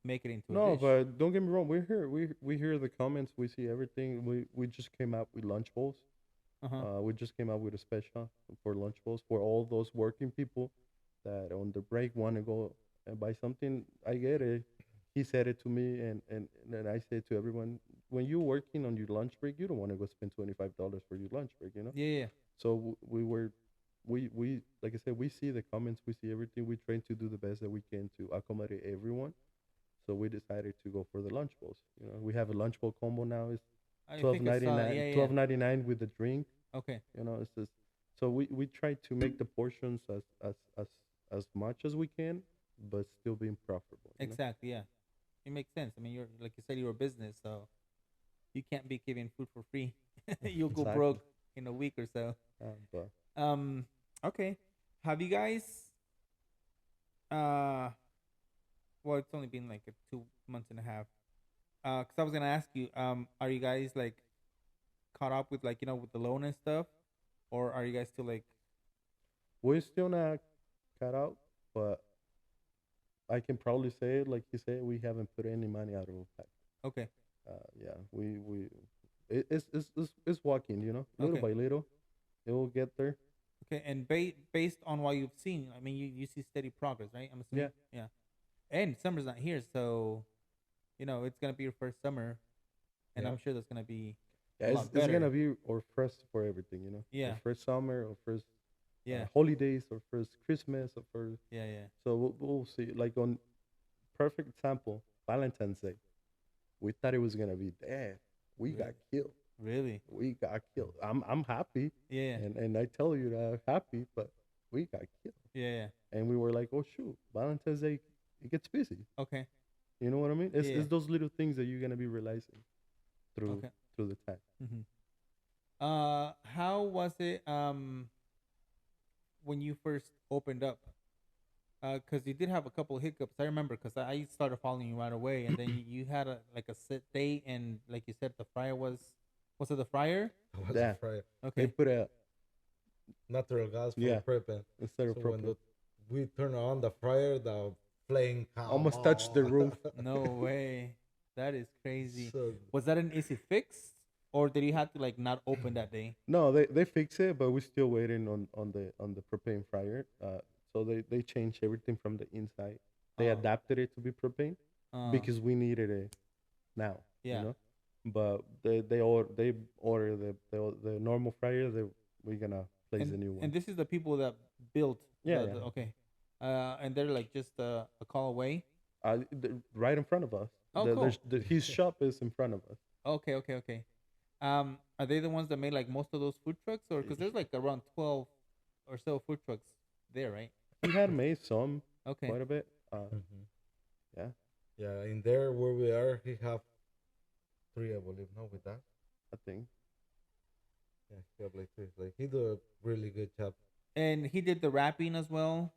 make it into a no, dish. but don't get me wrong. We're here. We hear the comments. We see everything. We just came out with lunch bowls. Uh huh. We just came out with a special for lunch bowls for all those working people that on the break want to go and buy something. I get it. He said it to me, and then I said to everyone, when you're working on your lunch break, you don't want to go spend $25 for your lunch break, you know. Yeah, yeah. So we like I said, we see the comments, we see everything. We trying to do the best that we can to accommodate everyone. So we decided to go for the lunch bowls. You know, we have a lunch bowl combo now. It's I twelve think I ninety saw that. nine, Yeah, yeah. 12.99 with the drink. Okay. You know, it's just so we try to make the portions as much as we can, but still being profitable. You know? Exactly. Yeah. It makes sense. I mean, you're like you said, you're a business, so you can't be giving food for free. You'll go Exactly. broke in a week or so. But Um. Okay. Have you guys? Uh. Well, it's only been like 2 months and a half. Cause I was gonna ask you. Are you guys like caught up with like with the loan and stuff, or are you guys still like? we're still not cut out, but I can probably say it like you said. We haven't put any money out of our pocket. Okay. Yeah, it's walking, little Okay. by little, it will get there. Okay. And based on what you've seen, I mean, you see steady progress, right? I'm Yeah, assuming. Yeah. And summer's not here, so it's gonna be your first summer, and Yeah. I'm sure that's gonna be yeah, a it's, lot it's gonna better. be our first for everything, Yeah. our first summer, our first Yeah. holidays, or first Christmas, or first. Yeah. Yeah. So we'll see. Like on perfect example, Valentine's Day, we thought it was gonna be there. We got Really. killed. Really. We got killed. I'm happy, Yeah. and I tell you that I'm happy, but we got killed. Yeah. Yeah. And we were like, oh shoot, Valentine's Day, it gets busy. Okay. You know what I mean? It's Yeah. it's those little things that you're gonna be realizing through Okay. through the time. Mm-hmm. How was it when you first opened up? Because you did have a couple of hiccups. I remember because I started following you right away, and then you had a set date, and like you said, the fryer was it the fryer? I was Yeah. afraid. They Okay. put a Natural gas for Yeah. prepping. instead So of when propane, we turn on the fryer, the flame come almost touched the on. roof. No way. That is crazy. So Was that an easy fix, or did you have to like not open that day? No, they fix it, but we're still waiting on the propane fryer. So they changed everything from the inside. They Oh. adapted it to be propane because we needed it now. Yeah. But they order the normal fryer. We're gonna place a new one. And this is the people that built. Yeah, the yeah. okay. And they're like just a call away. Right in front of us. Oh, cool. His shop is in front of us. Okay, okay, okay. Are they the ones that made like most of those food trucks, or because there's like around 12 or so food trucks there, right? He had made some Okay. quite a bit. Mhm. Yeah, Yeah, in there where we are, he have three, I believe. No, with that. I think. Yeah, he have like three. Like he do a really good job. And he did the wrapping as well,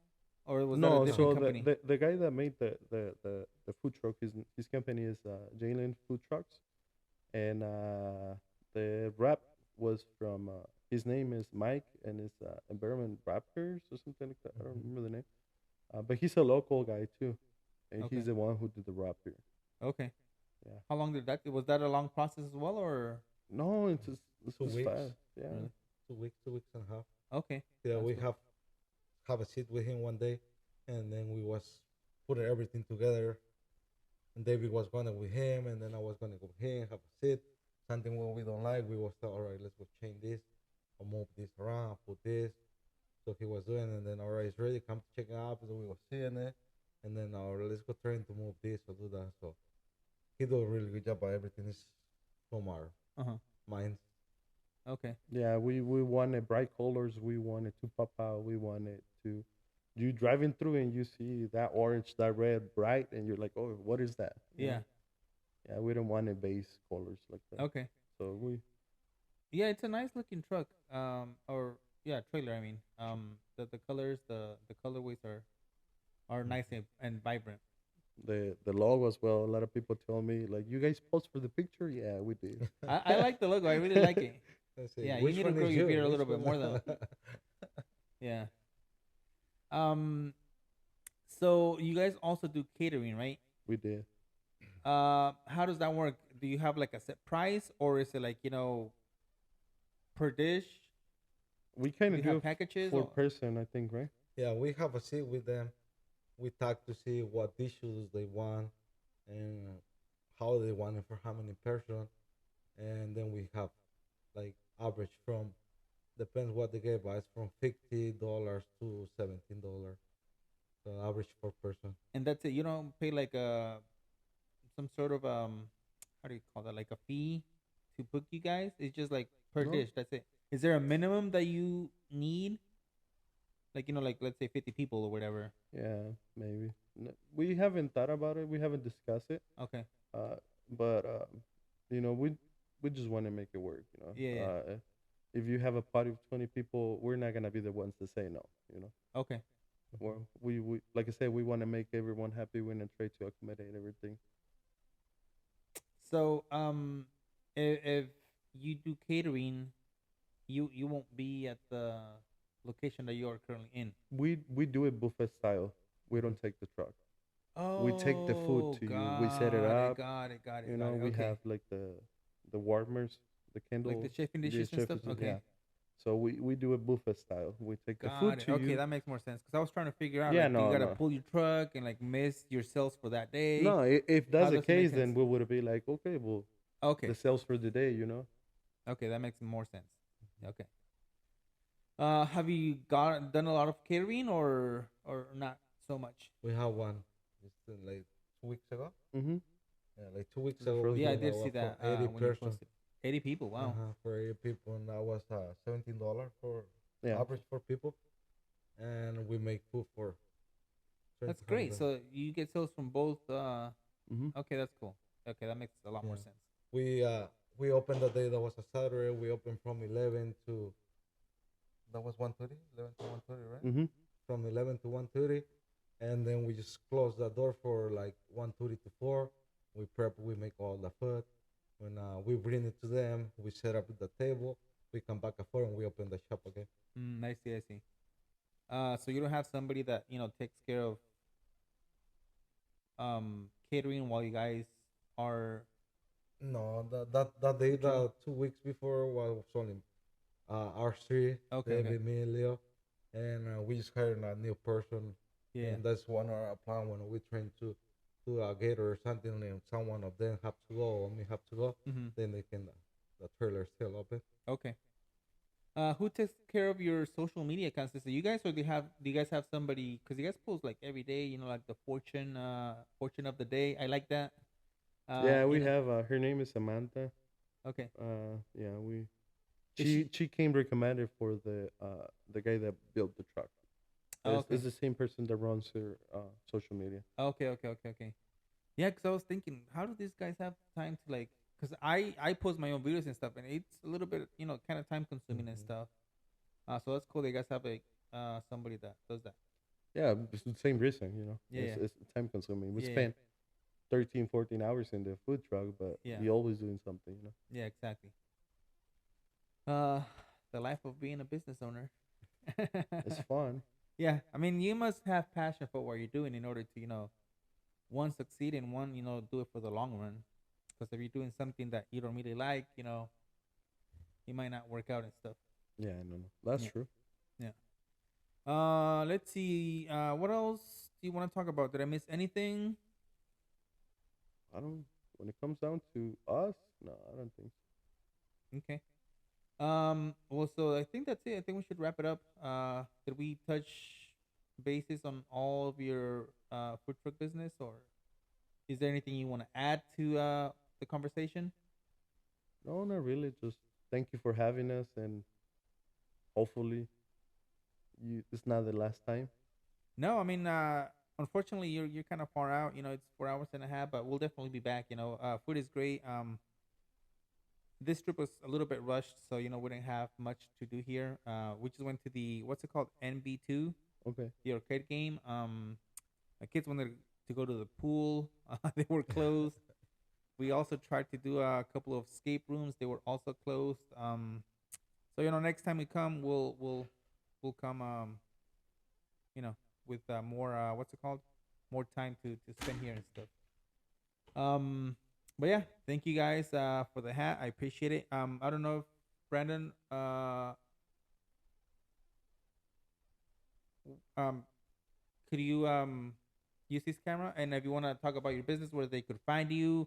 or was that a No, different so company? the guy that made the food truck, his company is Jalen Food Trucks, and the wrap was from his name is Mike, and it's Environment Wrappers or something like that. I don't Mhm. remember the name, but he's a local guy too, and Okay. he's the one who did the wrap here. Okay. Yeah. How long did that? Was that a long process as well, or No, it's 2 just weeks. fast. Yeah. Really? 2 weeks and a half. Okay? Yeah, That's we cool. have a seat with him one day, and then we was putting everything together. And David was going with him, and then I was going to go with him, have a seat. Something what we don't like, we was thought, all right, let's go change this, or move this around, put this. So he was doing, and then all right, it's ready, come to check it out. So we were seeing it, and then all right, let's go trying to move this or do that. So he do a really good job, but everything is from our Uh-huh. minds. Okay. Yeah, we wanted bright colors. We wanted to pop out. We wanted to. You driving through and you see that orange, that red, bright, and you're like, oh, what is that? Yeah. Yeah, we don't want a base colors like that. Okay. So we. Yeah, it's a nice looking truck. Or yeah, trailer. I mean, the colors, the colorways are nice and vibrant. The logo as well. A lot of people tell me like, you guys post for the picture. Yeah, we did. I like the logo. I really like it. Let's see, Yeah, you which need to one grow is your you? beard a Which little bit one- more though. Yeah. So you guys also do catering, right? We did. How does that work? Do you have like a set price, or is it like per dish? We kind Do of you do have packages? for Or? person, I think, right? Yeah, we have a seat with them. We talk to see what dishes they want and how they want it for how many person, and then we have like average from depends what they get, but it's from $50 to $17. So average per person. And that's it. You don't pay like some sort of how do you call that? Like a fee to book you guys? It's just like per No. dish. That's it. Is there a minimum that you need? Like like let's say 50 people or whatever. Yeah, maybe. We haven't thought about it. We haven't discussed it. Okay. But we just want to make it work. Yeah, yeah. If you have a party of 20 people, we're not gonna be the ones to say no. Okay. We like I said, we want to make everyone happy. We want to try to accommodate everything. So if you do catering, you won't be at the location that you are currently in? We do it buffet style. We don't take the truck. We take the food Oh, to you. We set it got it, up. got it, got it, You got know, it. we Okay, have like the warmers, the like the candles, chafing the dishes and stuff. chefs. Okay, Yeah. So we do a buffet style. We take the food got it. to Okay, you. that makes more sense because I was trying to figure out Yeah, like, do you no, gotta no. pull your truck and like miss your sales for that day? No, if How that's the does it make case, sense? then we would be like, okay, well, Okay, the sales for the day, you know? okay, that makes more sense. Okay. Have you done a lot of catering or not so much? We have one just like 2 weeks ago. Mm-hmm. Yeah, like 2 weeks The ago we first Yeah, I did one. did see one for that 80 when you person. posted. 80 people. Wow, For 80 people, and that was $17 for Yeah. average for people, and we make food for that's 20 great. them. So you get sales from both. Mm-hmm. Okay, that's cool. Okay, that makes a lot more Yeah. sense. We opened the day that was a Saturday. We opened from 11 to that was 1:30, 11 to 1:30, right? Mm-hmm. From 11 to 1:30, and then we just close the door for like 1:30 to 4. We prep, we make all the food. When we bring it to them, we set up the table. We come back at 4 and we open the shop again. I see. I see. So you don't have somebody that takes care of catering while you guys are No, that day, patrolling? the 2 weeks before was only our three, Okay, okay. David, me, and Leo, and we just hired a new person, Yeah. and that's one of our plan when we train to do a gator or something, and someone of them have to go or me have to go, Mm-hmm. then they can the trailer still open. Okay. Who takes care of your social media accounts? Is it you guys, or do you guys have somebody? Because you guys post like every day, like the fortune of the day. I like that. Yeah, You we know. have her name is Samantha. Okay. Yeah, we Is she came recommended for the guy that built the truck. Oh, It's the same person that runs her social media. Okay. Okay. Okay. Okay. Yeah, because I was thinking, how do these guys have time to like? Because I post my own videos and stuff, and it's a little bit kind of time consuming and Hmm. stuff. So that's cool. They guys have like somebody that does that. Yeah, it's the same reason, you know. Yeah. It's time consuming. We Yeah. spend 13, 14 hours in the food truck, but Yeah. we always doing something, you know. Yeah. Exactly. Uh, the life of being a business owner. It's fun. Yeah, I mean, you must have passion for what you're doing in order to, one succeed and one, do it for the long run. Because if you're doing something that you don't really like, it might not work out and stuff. Yeah, no, no. That's Yeah. true. Yeah. Let's see. What else do you want to talk about? Did I miss anything? I don't when it comes down to us, no, I don't think so. Okay. Well, so I think that's it. I think we should wrap it up. Did we touch bases on all of your food truck business, or is there anything you want to add to the conversation? No, not really. Just thank you for having us, and hopefully, it's not the last time. No, I mean, unfortunately, you're kind of far out. It's 4 hours and a half, but we'll definitely be back. Food is great. This trip was a little bit rushed, so we didn't have much to do here. We just went to the what's it called, NB2, Okay. the arcade game. My kids wanted to go to the pool. They were closed. We also tried to do a couple of escape rooms. They were also closed. So next time we come, we'll come. With more what's it called, more time to spend here and stuff. But yeah, thank you guys for the hat. I appreciate it. I don't know if Brandon um could you use this camera, and if you want to talk about your business, where they could find you,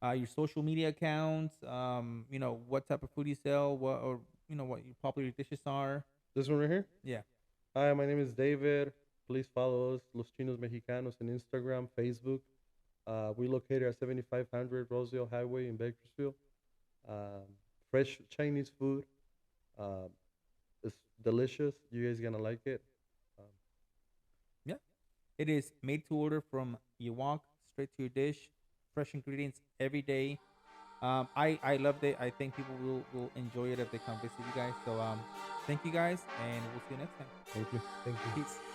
your social media accounts, what type of food you sell, what your popular dishes are. This one right here. Yeah. Hi, my name is David. Please follow us, Los Chinos Mexicanos, on Instagram, Facebook. We located at 7500 Rosedale Highway in Bakersfield. Fresh Chinese food. Um, it's delicious. You guys gonna like it. Um, Yeah. It is made to order from you walk straight to your dish, fresh ingredients every day. I loved it. I think people will enjoy it if they come visit you guys. So thank you guys, and we'll see you next time. thank you. Thank you. Peace.